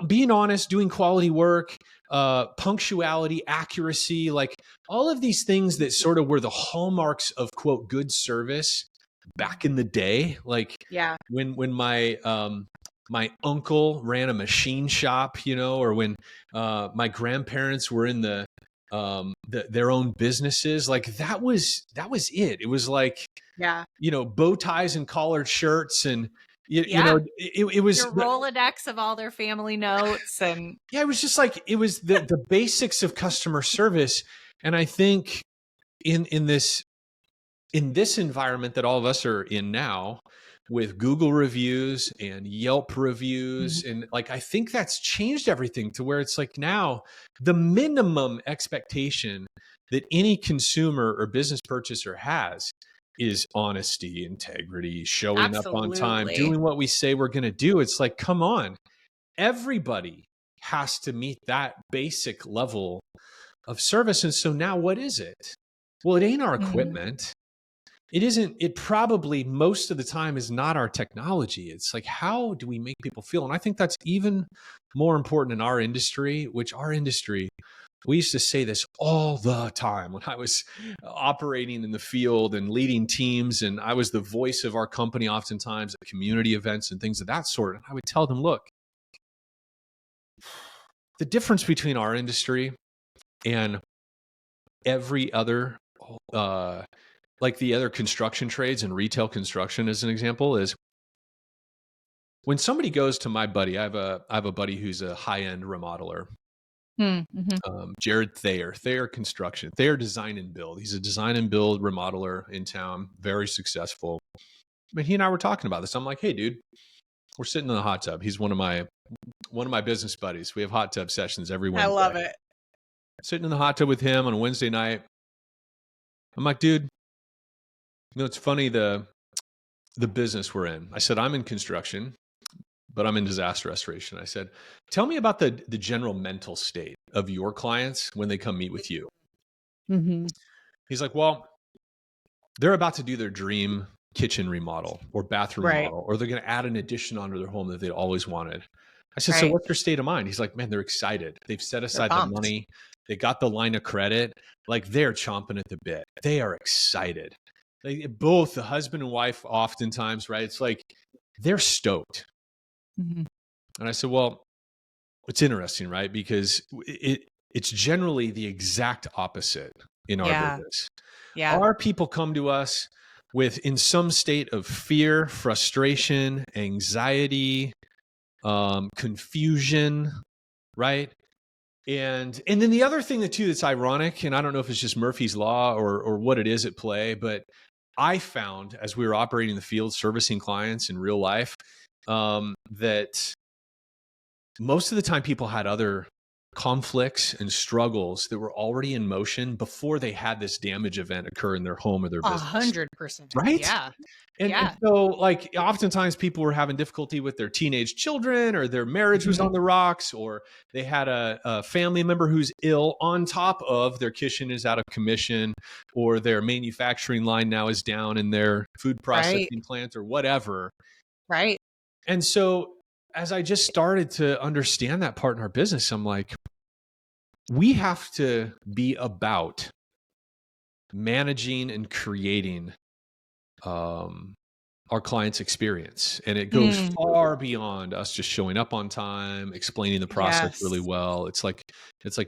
Being honest, doing quality work, punctuality, accuracy, like all of these things that sort of were the hallmarks of quote good service back in the day. Like when my my uncle ran a machine shop, or when my grandparents were in their own businesses, like that was it. It was like bow ties and collared shirts and. It was your Rolodex of all their family notes. And it was just like, it was the basics of customer service. And I think in this environment that all of us are in now with Google reviews and Yelp reviews, and like, I think that's changed everything to where it's like now the minimum expectation that any consumer or business purchaser has is honesty, integrity, showing up on time, doing what we say we're going to do. It's like, come on, everybody has to meet that basic level of service. And so now what is it? Well, it ain't our equipment. It isn't, it probably most of the time is not our technology. It's like, how do we make people feel? And I think that's even more important in our industry, we used to say this all the time when I was operating in the field and leading teams. And I was the voice of our company oftentimes at community events and things of that sort. And I would tell them, look, the difference between our industry and every other, like the other construction trades and retail construction as an example, is when somebody goes to my buddy, I have a buddy who's a high-end remodeler. Jared Thayer Construction, Thayer Design and Build. He's a design and build remodeler in town, very successful. But he and I were talking about this. I'm like, hey, dude, we're sitting in the hot tub. He's one of my business buddies. We have hot tub sessions every Wednesday. I love it. Sitting in the hot tub with him on a Wednesday night. I'm like, dude, it's funny the business we're in. I said, I'm in construction, but I'm in disaster restoration. I said, tell me about the general mental state of your clients when they come meet with you. He's like, well, they're about to do their dream kitchen remodel or bathroom remodel, or they're going to add an addition onto their home that they'd always wanted. I said, so what's their state of mind? He's like, man, they're excited. They've set aside the money. They got the line of credit. Like, they're chomping at the bit. They are excited. Both the husband and wife oftentimes, right? It's like, they're stoked. And I said, well, it's interesting, right? Because it's generally the exact opposite in our business. Our people come to us in some state of fear, frustration, anxiety, confusion, right? And then the other thing that too that's ironic, and I don't know if it's just Murphy's Law or what it is at play, but I found as we were operating in the field, servicing clients in real life, that most of the time people had other conflicts and struggles that were already in motion before they had this damage event occur in their home or their business. 100%. Right? Yeah. And Yeah. so like oftentimes people were having difficulty with their teenage children, or their marriage was on the rocks, or they had a family member who's ill on top of their kitchen is out of commission, or their manufacturing line now is down in their food processing plant or whatever. Right. And so as I just started to understand that part in our business, I'm like, we have to be about managing and creating our client's experience. And it goes far beyond us just showing up on time, explaining the process really well. It's like,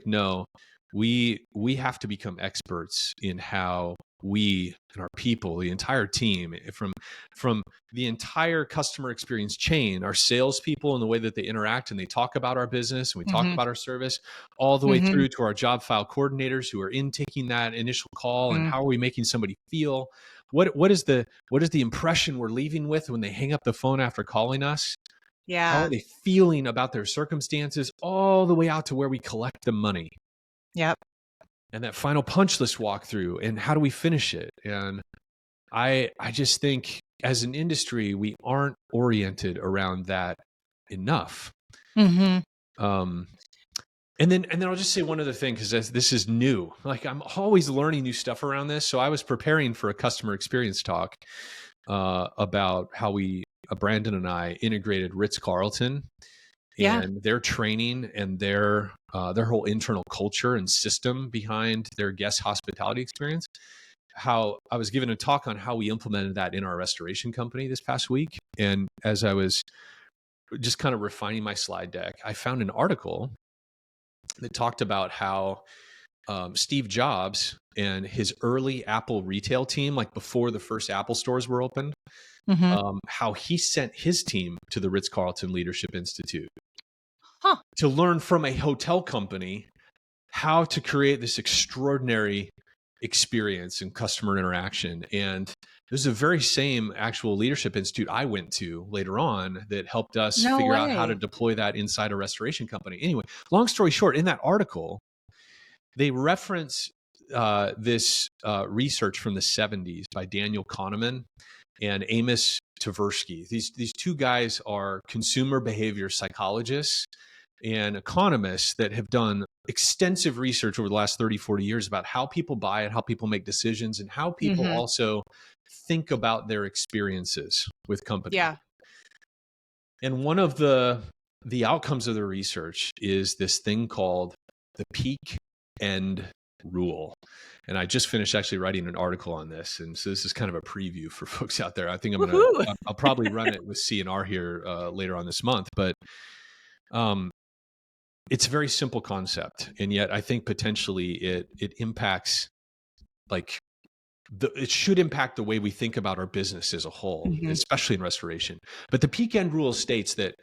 no, we have to become experts in how we and our people, the entire team, from the entire customer experience chain, our salespeople and the way that they interact and they talk about our business and we talk about our service, all the way through to our job file coordinators who are taking that initial call, and how are we making somebody feel? What is the impression we're leaving with when they hang up the phone after calling us? Yeah. How are they feeling about their circumstances, all the way out to where we collect the money? Yep. And that final punch list walkthrough, and how do we finish it? And I just think as an industry, we aren't oriented around that enough. And then I'll just say one other thing, because this is new. Like, I'm always learning new stuff around this. So I was preparing for a customer experience talk about how Brandon and I integrated Ritz-Carlton and their training and their whole internal culture and system behind their guest hospitality experience. How I was given a talk on how we implemented that in our restoration company this past week. And as I was just kind of refining my slide deck, I found an article that talked about how Steve Jobs and his early Apple retail team, like before the first Apple stores were opened, how he sent his team to the Ritz-Carlton Leadership Institute to learn from a hotel company how to create this extraordinary experience and customer interaction. And this is the very same actual leadership institute I went to later on that helped us figure out how to deploy that inside a restoration company. Anyway, long story short, in that article, they reference this research from the 70s by Daniel Kahneman and Amos Tversky. These two guys are consumer behavior psychologists and economists that have done extensive research over the last 30, 40 years about how people buy it, how people make decisions, and how people also think about their experiences with companies. Yeah. And one of the outcomes of the research is this thing called the peak end rule. And I just finished actually writing an article on this. And so this is kind of a preview for folks out there. I think I'll probably run it with CNR here later on this month. But it's a very simple concept. And yet I think potentially it impacts, like, it should impact the way we think about our business as a whole, especially in restoration. But the peak end rule states that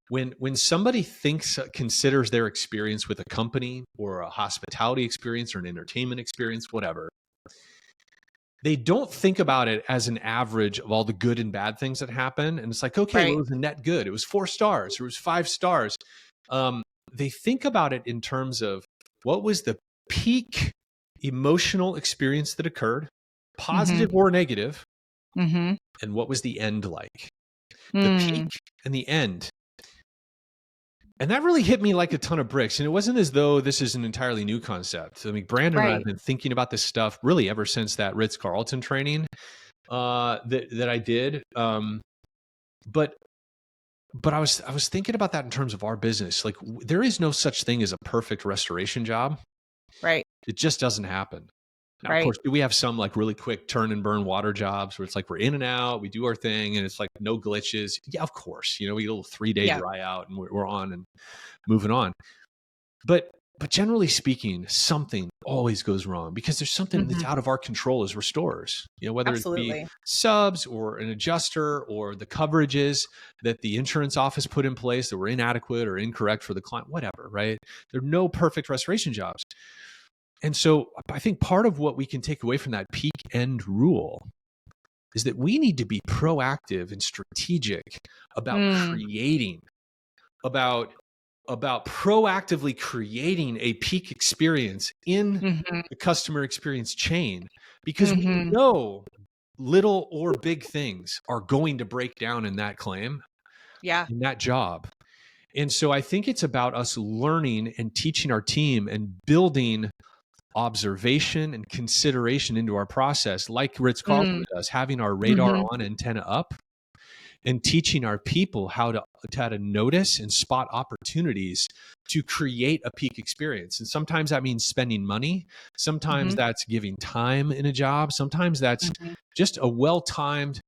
when somebody considers their experience with a company or a hospitality experience or an entertainment experience, whatever, they don't think about it as an average of all the good and bad things that happen. And it's like, okay, well, it was a net good. It was 4 stars. It was 5 stars. They think about it in terms of what was the peak emotional experience that occurred, positive or negative, and what was the end like? The peak and the end. And that really hit me like a ton of bricks. And it wasn't as though this is an entirely new concept. I mean, Brandon and I have been thinking about this stuff really ever since that Ritz-Carlton training that I did. But I was thinking about that in terms of our business. Like, there is no such thing as a perfect restoration job. Right. It just doesn't happen. Now, of course, we have some like really quick turn and burn water jobs where it's like we're in and out, we do our thing, and it's like no glitches. Yeah, of course, we get a little 3-day dry out and we're on and moving on. But But generally speaking, something always goes wrong because there's something that's out of our control as restorers. Whether it be Absolutely. subs or an adjuster or the coverages that the insurance office put in place that were inadequate or incorrect for the client, whatever, right? There are no perfect restoration jobs. And so I think part of what we can take away from that peak end rule is that we need to be proactive and strategic about creating, about proactively creating a peak experience in the customer experience chain, because we know little or big things are going to break down in that claim, in that job. And so I think it's about us learning and teaching our team and building observation and consideration into our process, like Ritz Carlton does, having our radar on, antenna up, and teaching our people how to notice and spot opportunities to create a peak experience. And sometimes that means spending money. Sometimes that's giving time in a job. Sometimes that's just a well-timed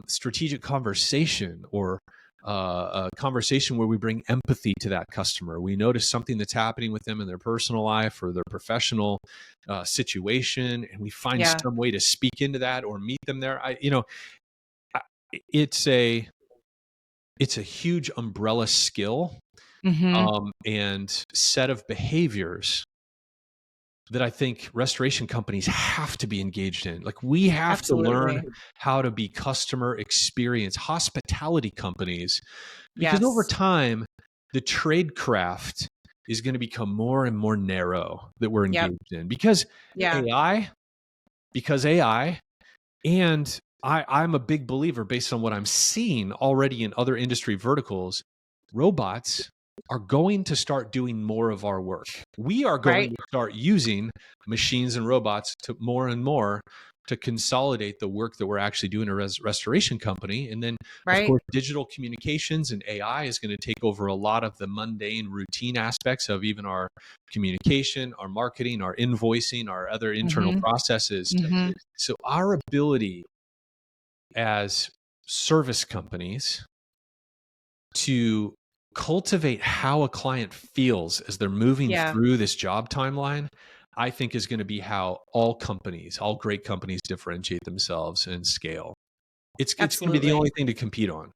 strategic conversation, or a conversation where we bring empathy to that customer. We notice something that's happening with them in their personal life or their professional situation, and we find some way to speak into that or meet them there. It's a huge umbrella skill and set of behaviors that I think restoration companies have to be engaged in. Like, we have to learn how to be customer experience, hospitality companies, because over time, the trade craft is going to become more and more narrow that we're engaged in because AI, and I'm a big believer, based on what I'm seeing already in other industry verticals, robots are going to start doing more of our work. We are going to start using machines and robots to more and more to consolidate the work that we're actually doing in a restoration company. And then, of course, digital communications and AI is going to take over a lot of the mundane routine aspects of even our communication, our marketing, our invoicing, our other internal processes. So our ability as service companies to cultivate how a client feels as they're moving through this job timeline, I think is going to be how all great companies differentiate themselves and scale. It's going to be the only thing to compete on.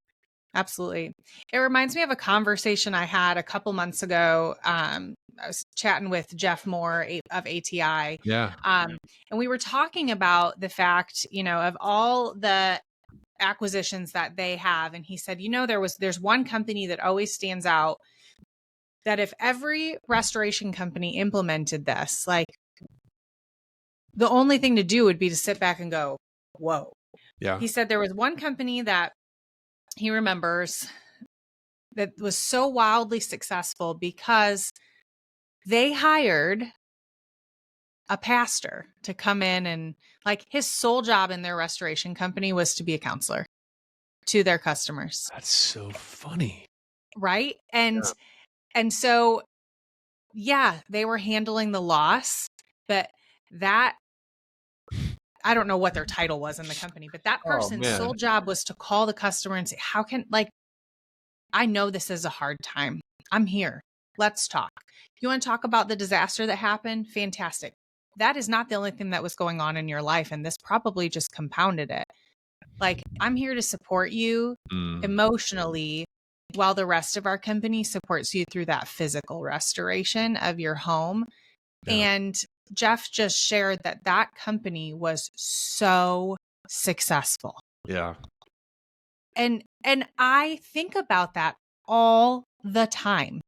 Absolutely. It reminds me of a conversation I had a couple months ago. I was chatting with Jeff Moore of ATI. And we were talking about the fact, of all the acquisitions that they have. And he said, there's one company that always stands out, that if every restoration company implemented this, like, the only thing to do would be to sit back and go, whoa. He said there was one company that he remembers that was so wildly successful because they hired a pastor to come in, and like, his sole job in their restoration company was to be a counselor to their customers. That's so funny. Right. And so, they were handling the loss, but I don't know what their title was in the company, but that person's sole job was to call the customer and say, I know this is a hard time. I'm here. Let's talk. You want to talk about the disaster that happened? Fantastic. That is not the only thing that was going on in your life, and this probably just compounded it. Like, I'm here to support you emotionally, while the rest of our company supports you through that physical restoration of your home. And Jeff just shared that company was so successful. And I think about that all the time.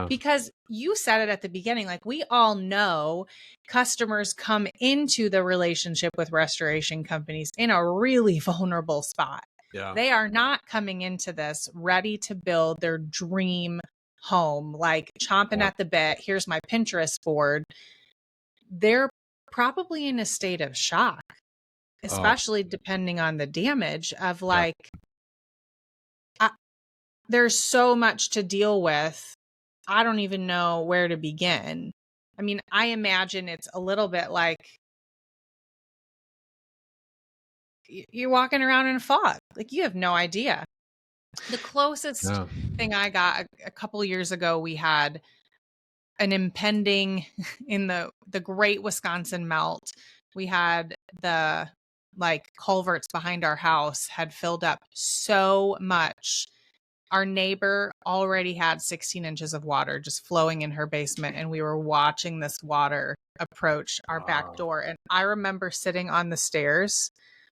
Because you said it at the beginning, like, we all know customers come into the relationship with restoration companies in a really vulnerable spot. They are not coming into this ready to build their dream home, like chomping at the bit. Here's my Pinterest board. They're probably in a state of shock, especially depending on the damage of there's so much to deal with. I don't even know where to begin. I mean, I imagine it's a little bit like you're walking around in a fog. Like, you have no idea. The closest thing I got a couple years ago, we had an impending in the great Wisconsin melt. We had the culverts behind our house had filled up so much. Our neighbor already had 16 inches of water just flowing in her basement, and we were watching this water approach our back door. And I remember sitting on the stairs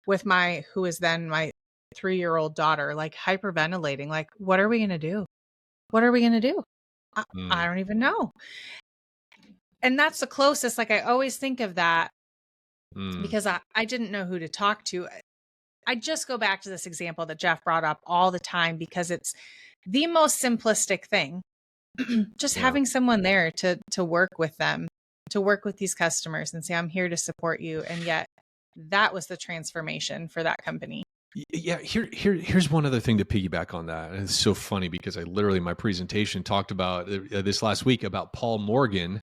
with who is then my 3-year-old daughter, hyperventilating, what are we going to do? What are we going to do? I don't even know. And that's the closest, I always think of that because I didn't know who to talk to. I just go back to this example that Jeff brought up all the time because it's the most simplistic thing. Just having someone there to work with them, to work with these customers and say, I'm here to support you. And yet that was the transformation for that company. Yeah, here's one other thing to piggyback on that. And it's so funny because I literally, my presentation talked about this last week about Paul Morgan,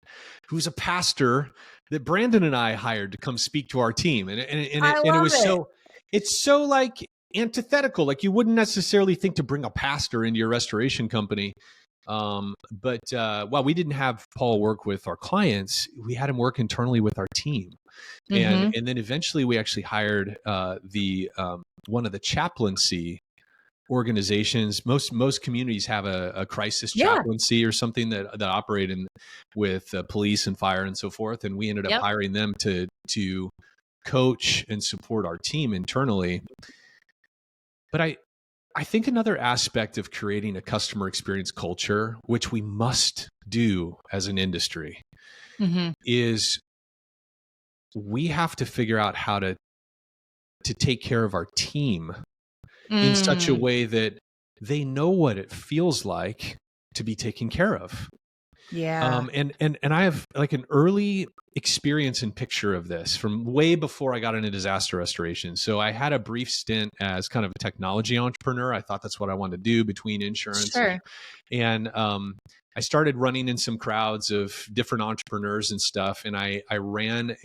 who's a pastor that Brandon and I hired to come speak to our team. And it was so, it's so antithetical. You wouldn't necessarily think to bring a pastor into your restoration company. But while we didn't have Paul work with our clients, we had him work internally with our team. And then eventually we actually hired one of the chaplaincy organizations. Most communities have a crisis chaplaincy or something that operate with police and fire and so forth. And we ended up hiring them to coach and support our team internally. But I think another aspect of creating a customer experience culture, which we must do as an industry, is we have to figure out how to take care of our team in such a way that they know what it feels like to be taken care of. Yeah. And I have an early experience and picture of this from way before I got into disaster restoration. So I had a brief stint as kind of a technology entrepreneur. I thought that's what I wanted to do between insurance. Sure. And I started running in some crowds of different entrepreneurs and stuff. And I ran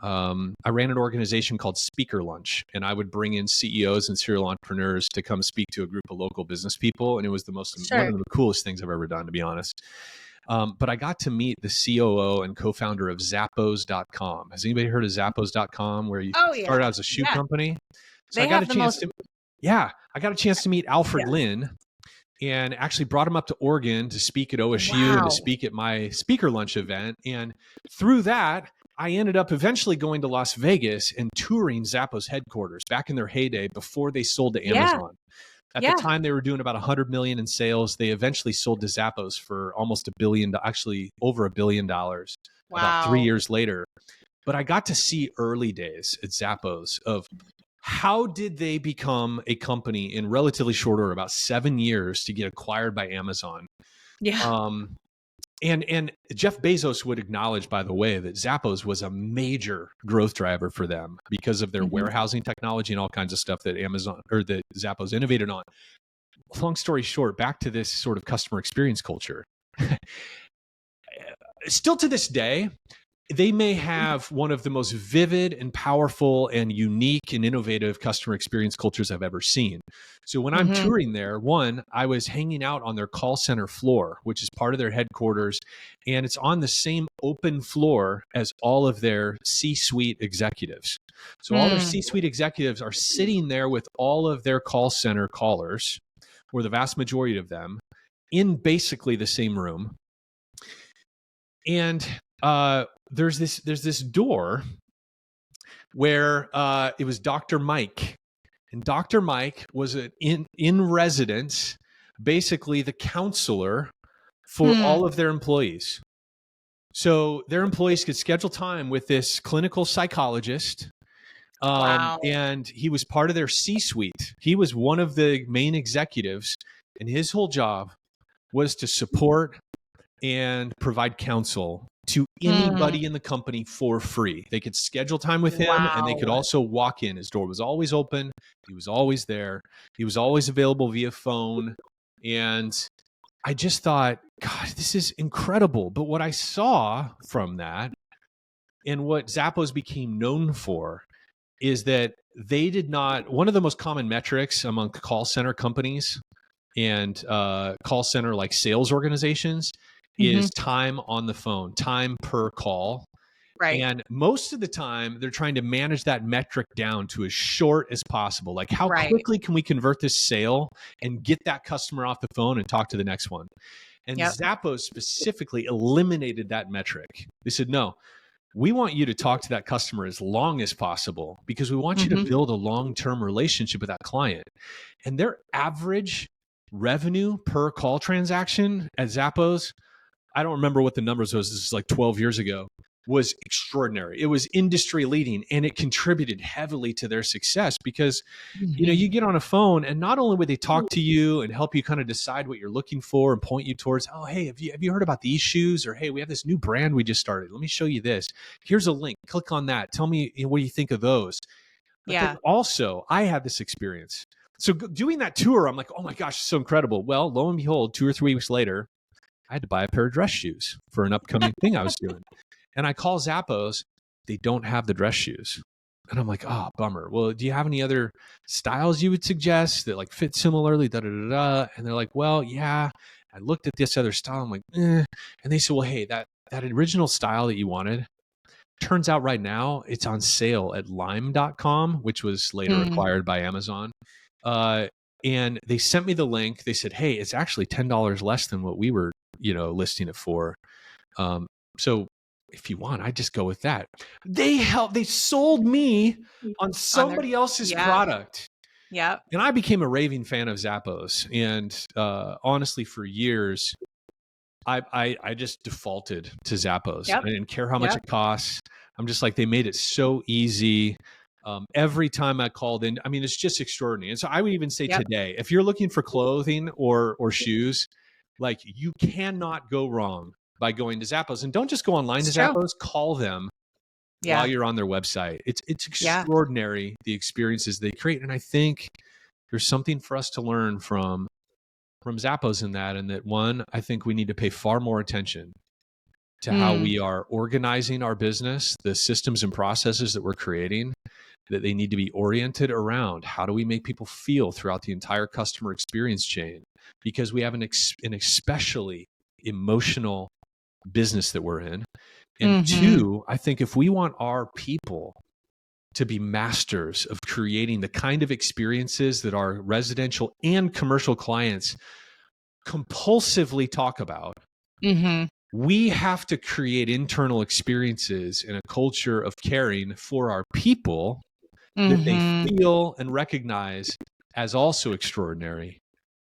an organization called Speaker Lunch, and I would bring in CEOs and serial entrepreneurs to come speak to a group of local business people. And it was one of the coolest things I've ever done, to be honest. But I got to meet the COO and co-founder of Zappos.com. Has anybody heard of Zappos.com, where you started out as a shoe company? So I got a chance to meet Alfred Lin, and actually brought him up to Oregon to speak at OSU and to speak at my Speaker Lunch event. And through that, I ended up eventually going to Las Vegas and touring Zappos headquarters back in their heyday before they sold to Amazon. At the time, they were doing about $100 million in sales. They eventually sold to Zappos for almost $1 billion, actually over $1 billion about 3 years later. But I got to see early days at Zappos of how did they become a company in relatively short order, about 7 years to get acquired by Amazon. And Jeff Bezos would acknowledge, by the way, that Zappos was a major growth driver for them because of their warehousing technology and all kinds of stuff that that Zappos innovated on. Long story short, back to this sort of customer experience culture. Still to this day, they may have one of the most vivid and powerful and unique and innovative customer experience cultures I've ever seen. So when I'm touring there, I was hanging out on their call center floor, which is part of their headquarters, and it's on the same open floor as all of their C-suite executives. So all their C-suite executives are sitting there with all of their call center callers, or the vast majority of them, in basically the same room. And there's this door where it was Dr. Mike, and Dr. Mike was in residence, basically the counselor for all of their employees. So their employees could schedule time with this clinical psychologist, and he was part of their C-suite. He was one of the main executives, and his whole job was to support and provide counsel to anybody in the company for free. They could schedule time with him, and they could also walk in. His door was always open. He was always there. He was always available via phone. And I just thought, God, this is incredible. But what I saw from that, and what Zappos became known for, is that they did not, one of the most common metrics among call center companies and call center sales organizations is time on the phone, time per call. Right. And most of the time, they're trying to manage that metric down to as short as possible. Like, how Right. quickly can we convert this sale and get that customer off the phone and talk to the next one? And Yep. Zappos specifically eliminated that metric. They said, no, we want you to talk to that customer as long as possible because we want you to build a long-term relationship with that client. And their average revenue per call transaction at Zappos, I don't remember what the numbers was. This is like 12 years ago, was extraordinary. It was industry leading, and it contributed heavily to their success because, you get on a phone and not only would they talk to you and help you kind of decide what you're looking for and point you towards, oh, hey, have you heard about these shoes? Or, hey, we have this new brand we just started. Let me show you this. Here's a link. Click on that. Tell me what do you think of those? But then also, I had this experience. So doing that tour, I'm like, oh my gosh, it's so incredible. Well, lo and behold, 2 or 3 weeks later, I had to buy a pair of dress shoes for an upcoming thing I was doing. And I call Zappos, they don't have the dress shoes. And I'm like, oh, bummer. Well, do you have any other styles you would suggest that like fit similarly? And they're like, well, yeah, I looked at this other style. I'm like, eh. And they said, well, hey, that original style that you wanted, turns out right now it's on sale at lime.com, which was later acquired by Amazon. And they sent me the link. They said, hey, it's actually $10 less than what we were, listing it for. So if you want, I just go with that. They sold me on somebody else's product. Yeah. And I became a raving fan of Zappos. And honestly, for years, I just defaulted to Zappos. I didn't care how much it costs. I'm just like, they made it so easy. Every time I called in, I mean, it's just extraordinary. And so I would even say today, if you're looking for clothing or shoes, like you cannot go wrong by going to Zappos. And don't just go online to Zappos, call them while you're on their website. It's extraordinary, the experiences they create. And I think there's something for us to learn from Zappos in that. And that one, I think we need to pay far more attention to how we are organizing our business, the systems and processes that we're creating, that they need to be oriented around how do we make people feel throughout the entire customer experience chain? Because we have an especially emotional business that we're in. And two, I think if we want our people to be masters of creating the kind of experiences that our residential and commercial clients compulsively talk about, we have to create internal experiences and a culture of caring for our people that they feel and recognize as also extraordinary,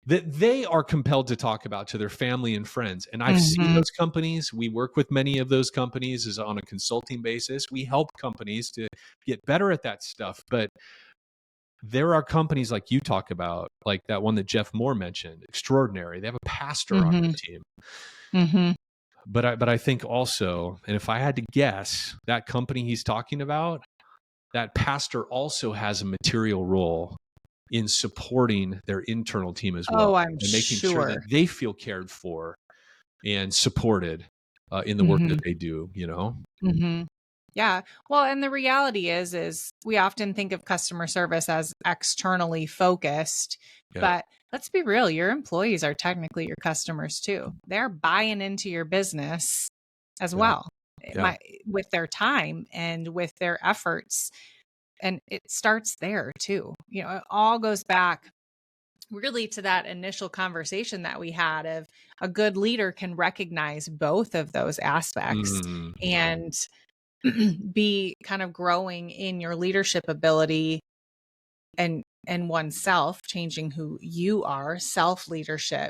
that they are compelled to talk about to their family and friends. And I've seen those companies. We work with many of those companies as on a consulting basis. We help companies to get better at that stuff. But there are companies like you talk about, like that one that Jeff Moore mentioned, extraordinary. They have a pastor on their team. But I think also, and if I had to guess, that company he's talking about, that pastor also has a material role in supporting their internal team as well. I'm and making sure that they feel cared for and supported in the work that they do, Yeah. Well, and the reality is we often think of customer service as externally focused, but let's be real, your employees are technically your customers too. They're buying into your business as well, with their time and with their efforts. And it starts there too. It all goes back really to that initial conversation that we had of a good leader can recognize both of those aspects and be kind of growing in your leadership ability and oneself, changing who you are, self-leadership.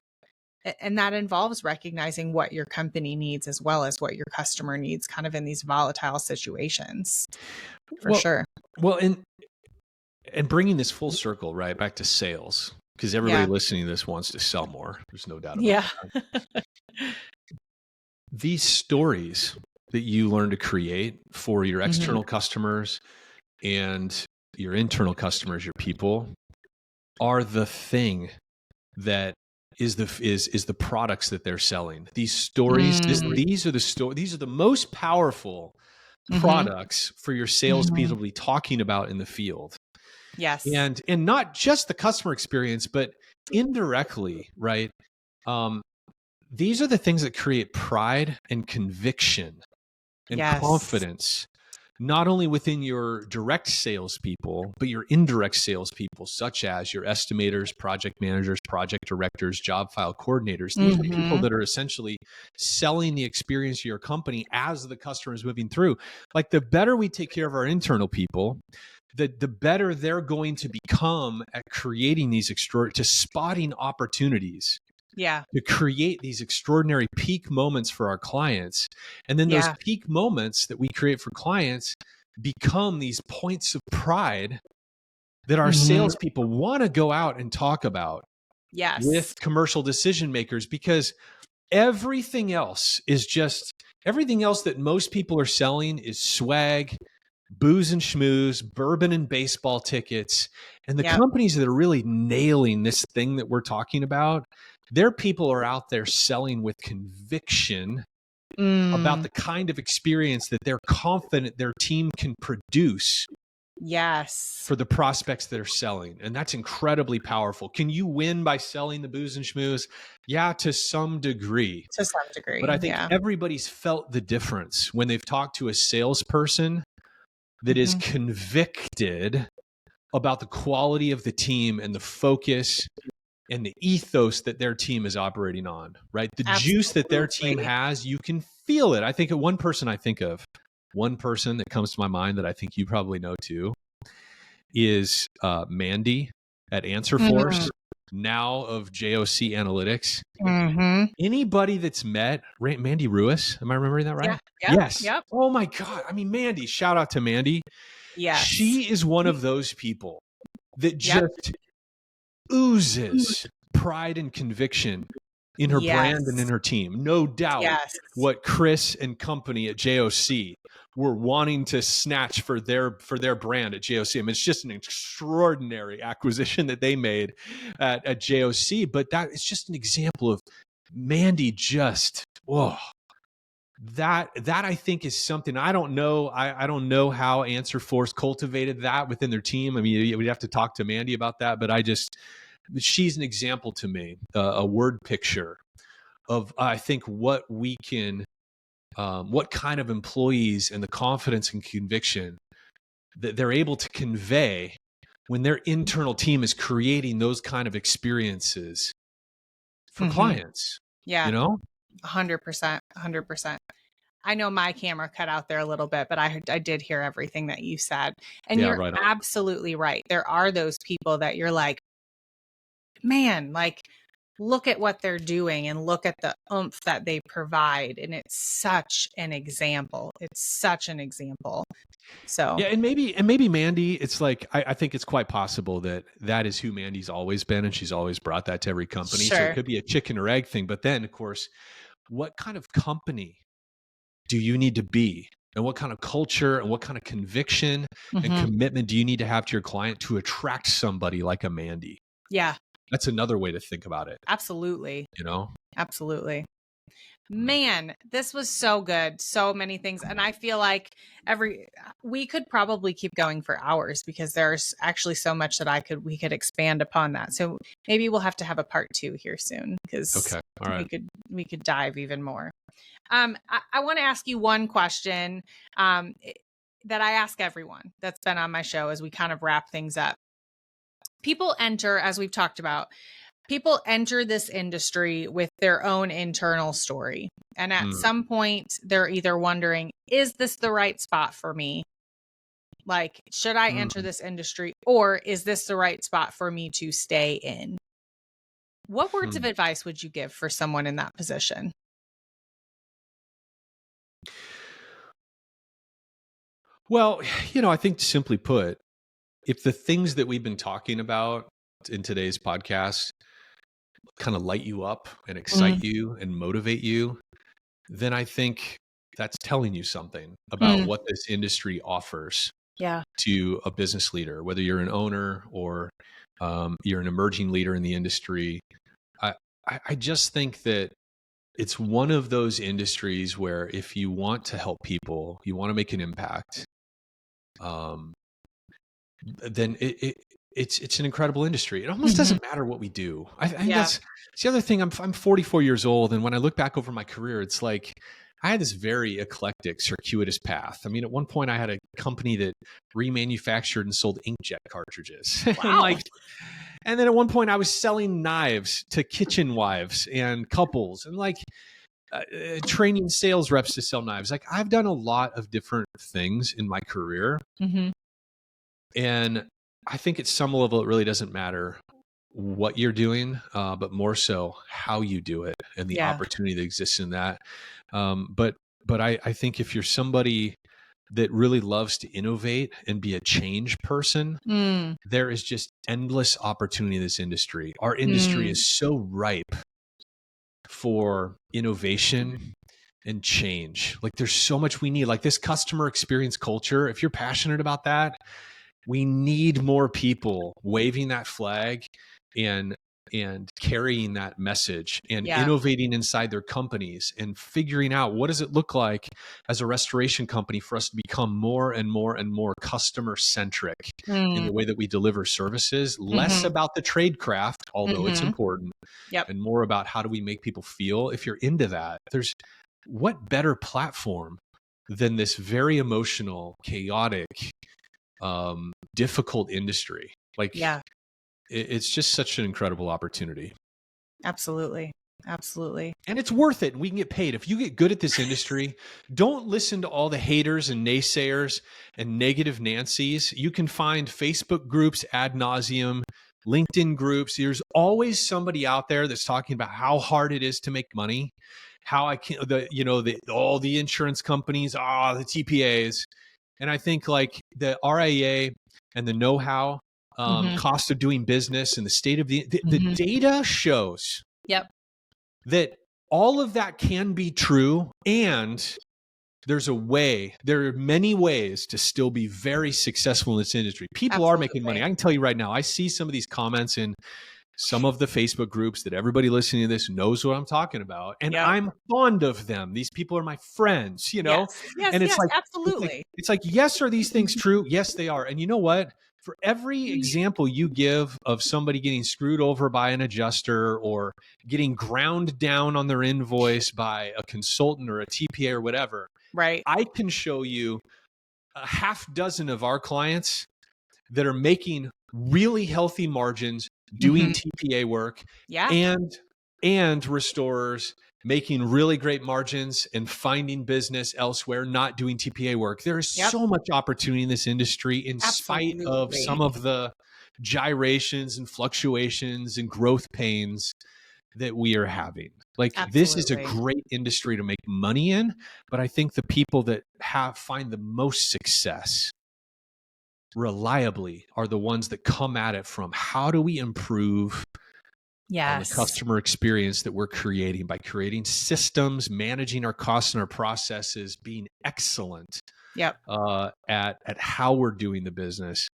And that involves recognizing what your company needs as well as what your customer needs kind of in these volatile situations, for sure. Well, and bringing this full circle, right, back to sales, because everybody listening to this wants to sell more. There's no doubt about that. These stories that you learn to create for your external customers and your internal customers, your people, are the thing that is the products that they're selling. These stories, these are the most powerful products for your salespeople to be talking about in the field. Yes. And not just the customer experience, but indirectly, right? these are the things that create pride and conviction and Yes. confidence, not only within your direct salespeople, but your indirect salespeople, such as your estimators, project managers, project directors, job file coordinators. These are people Mm-hmm. that are essentially selling the experience of your company as the customer is moving through. Like, the better we take care of our internal people, the better they're going to become at creating these to spotting opportunities, Yeah. to create these extraordinary peak moments for our clients. And then those Yeah. peak moments that we create for clients become these points of pride that our Mm-hmm. salespeople want to go out and talk about Yes. with commercial decision makers, because everything else that most people are selling is swag, booze and schmooze, bourbon and baseball tickets. And the Yep. companies that are really nailing this thing that we're talking about, their people are out there selling with conviction about the kind of experience that they're confident their team can produce Yes. for the prospects that are selling. And that's incredibly powerful. Can you win by selling the booze and schmooze? Yeah, to some degree. To some But degree. I think Yeah. everybody's felt the difference when they've talked to a salesperson that is convicted about the quality of the team and the focus and the ethos that their team is operating on, right? The juice that their team Absolutely. has, you can feel it. I think of one person that comes to my mind that I think you probably know too, is Mandy at AnswerForce, now of JOC Analytics. Mm-hmm. Anybody that's met Mandy Ruiz, am I remembering that right? Yeah. Yep. Yes. Yep. Oh my God. I mean, Mandy, shout out to Mandy. Yes. She is one of those people that Yep. just oozes pride and conviction in her brand and in her team. No doubt Yes. what Chris and company at JOC were wanting to snatch for their brand at JOC. I mean, it's just an extraordinary acquisition that they made at JOC. But that is just an example of Mandy just, whoa. That I think is something I don't know. I don't know how AnswerForce cultivated that within their team. I mean, we'd have to talk to Mandy about that. But she's an example to me, a word picture of I think what we can, what kind of employees and the confidence and conviction that they're able to convey when their internal team is creating those kind of experiences for clients. Yeah. You know, 100%. 100%. I know my camera cut out there a little bit, but I did hear everything that you said. And Yeah, you're right on. absolutely right. There are those people that you're like, man, like, look at what they're doing and look at the oomph that they provide. And it's such an example. It's such an example. So yeah, and maybe Mandy, it's like I think it's quite possible that is who Mandy's always been, and she's always brought that to every company. So it sure. could be a chicken or egg thing. But then, of course, what kind of company do you need to be? And what kind of culture and what kind of conviction and commitment do you need to have to your client to attract somebody like a Mandy? Yeah, That's another way to think about it, absolutely. you know? Absolutely. Man, this was so good. So many things. And I feel like we could probably keep going for hours because there's actually so much that we could expand upon that. So maybe we'll have to have a part 2 here soon because Okay. All right. we could dive even more. I want to ask you one question that I ask everyone that's been on my show as we kind of wrap things up. People enter, as we've talked about, people enter this industry with their own internal story. And at some point, they're either wondering, is this the right spot for me? Like, should I enter this industry, or is this the right spot for me to stay in? What words of advice would you give for someone in that position? Well, I think simply put, if the things that we've been talking about in today's podcast kind of light you up and excite you and motivate you, then I think that's telling you something about what this industry offers Yeah. to a business leader, whether you're an owner or you're an emerging leader in the industry. I just think that it's one of those industries where if you want to help people, you want to make an impact, then it's an incredible industry. It almost doesn't matter what we do. I think Yeah. that's the other thing. I'm 44 years old, and when I look back over my career, it's like I had this very eclectic, circuitous path. I mean, at one point, I had a company that remanufactured and sold inkjet cartridges, Wow. and then at one point, I was selling knives to kitchen wives and couples, and training sales reps to sell knives. Like, I've done a lot of different things in my career, and I think at some level, it really doesn't matter what you're doing, but more so how you do it and the opportunity that exists in that. But I think if you're somebody that really loves to innovate and be a change person, there is just endless opportunity in this industry. Our industry is so ripe for innovation and change. Like, there's so much we need, like this customer experience culture. If you're passionate about that, we need more people waving that flag and carrying that message and innovating inside their companies and figuring out what does it look like as a restoration company for us to become more and more and more customer centric in the way that we deliver services, less about the trade craft, although it's important, and more about how do we make people feel. If you're into that, there's what better platform than this very emotional, chaotic, difficult industry. Like, it's just such an incredible opportunity. Absolutely. Absolutely. And it's worth it. We can get paid. If you get good at this industry, don't listen to all the haters and naysayers and negative Nancys. You can find Facebook groups ad nauseum, LinkedIn groups. There's always somebody out there that's talking about how hard it is to make money, how I can, all the insurance companies, the TPAs. And I think like the RIA and the know-how, cost of doing business and the state of the data shows that all of that can be true. And there are many ways to still be very successful in this industry. People are making money. I can tell you right now, I see some of these comments in some of the Facebook groups that everybody listening to this knows what I'm talking about. And I'm fond of them. These people are my friends, you know? Yes, and it's like, absolutely. It's like, yes, are these things true? Yes, they are. And you know what? For every example you give of somebody getting screwed over by an adjuster or getting ground down on their invoice by a consultant or a TPA or whatever, I can show you a half dozen of our clients that are making really healthy margins doing TPA work and restorers making really great margins and finding business elsewhere, not doing TPA work. There is so much opportunity in this industry in spite of some of the gyrations and fluctuations and growth pains that we are having. Like, this is a great industry to make money in, but I think the people that find the most success reliably are the ones that come at it from how do we improve on the customer experience that we're creating by creating systems, managing our costs and our processes, being excellent at how we're doing the business.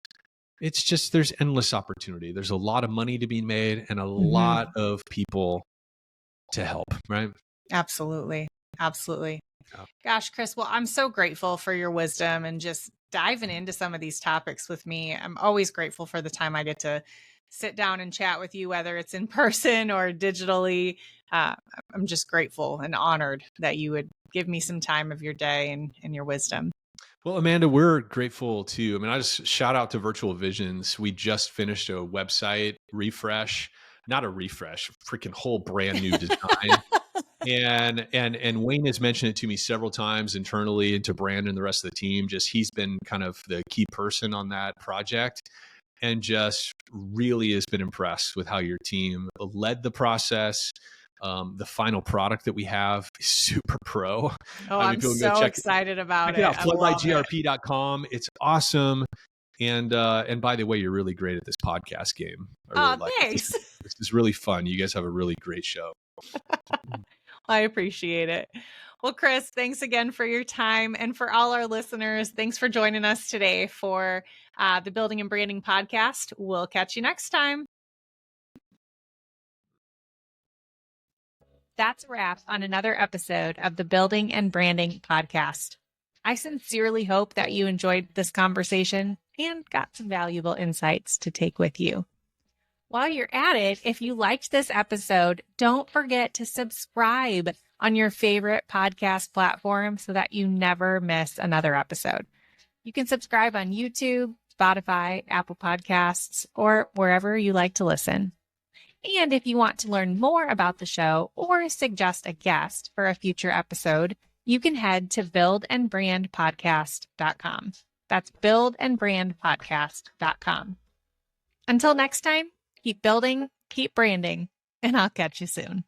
It's just, there's endless opportunity. There's a lot of money to be made and a lot of people to help, right? Absolutely. Gosh, Chris, well, I'm so grateful for your wisdom and just diving into some of these topics with me. I'm always grateful for the time I get to sit down and chat with you, whether it's in person or digitally. I'm just grateful and honored that you would give me some time of your day and your wisdom. Well, Amanda, we're grateful too. I mean, I just shout out to Virtual Visions. We just finished a website refresh, not a refresh, freaking whole brand new design. And Wayne has mentioned it to me several times internally and to Brandon and the rest of the team. Just, he's been kind of the key person on that project and just really has been impressed with how your team led the process. The final product that we have is super pro. I'm so excited about it. Check it out, floodlightgrp.com. It's awesome. And by the way, you're really great at this podcast game. Thanks. This is really fun. You guys have a really great show. I appreciate it. Well, Chris, thanks again for your time. And for all our listeners, thanks for joining us today for the Building and Branding Podcast. We'll catch you next time. That's a wrap on another episode of the Building and Branding Podcast. I sincerely hope that you enjoyed this conversation and got some valuable insights to take with you. While you're at it, if you liked this episode, don't forget to subscribe on your favorite podcast platform so that you never miss another episode. You can subscribe on YouTube, Spotify, Apple Podcasts, or wherever you like to listen. And if you want to learn more about the show or suggest a guest for a future episode, you can head to buildandbrandpodcast.com. That's buildandbrandpodcast.com. Until next time, keep building, keep branding, and I'll catch you soon.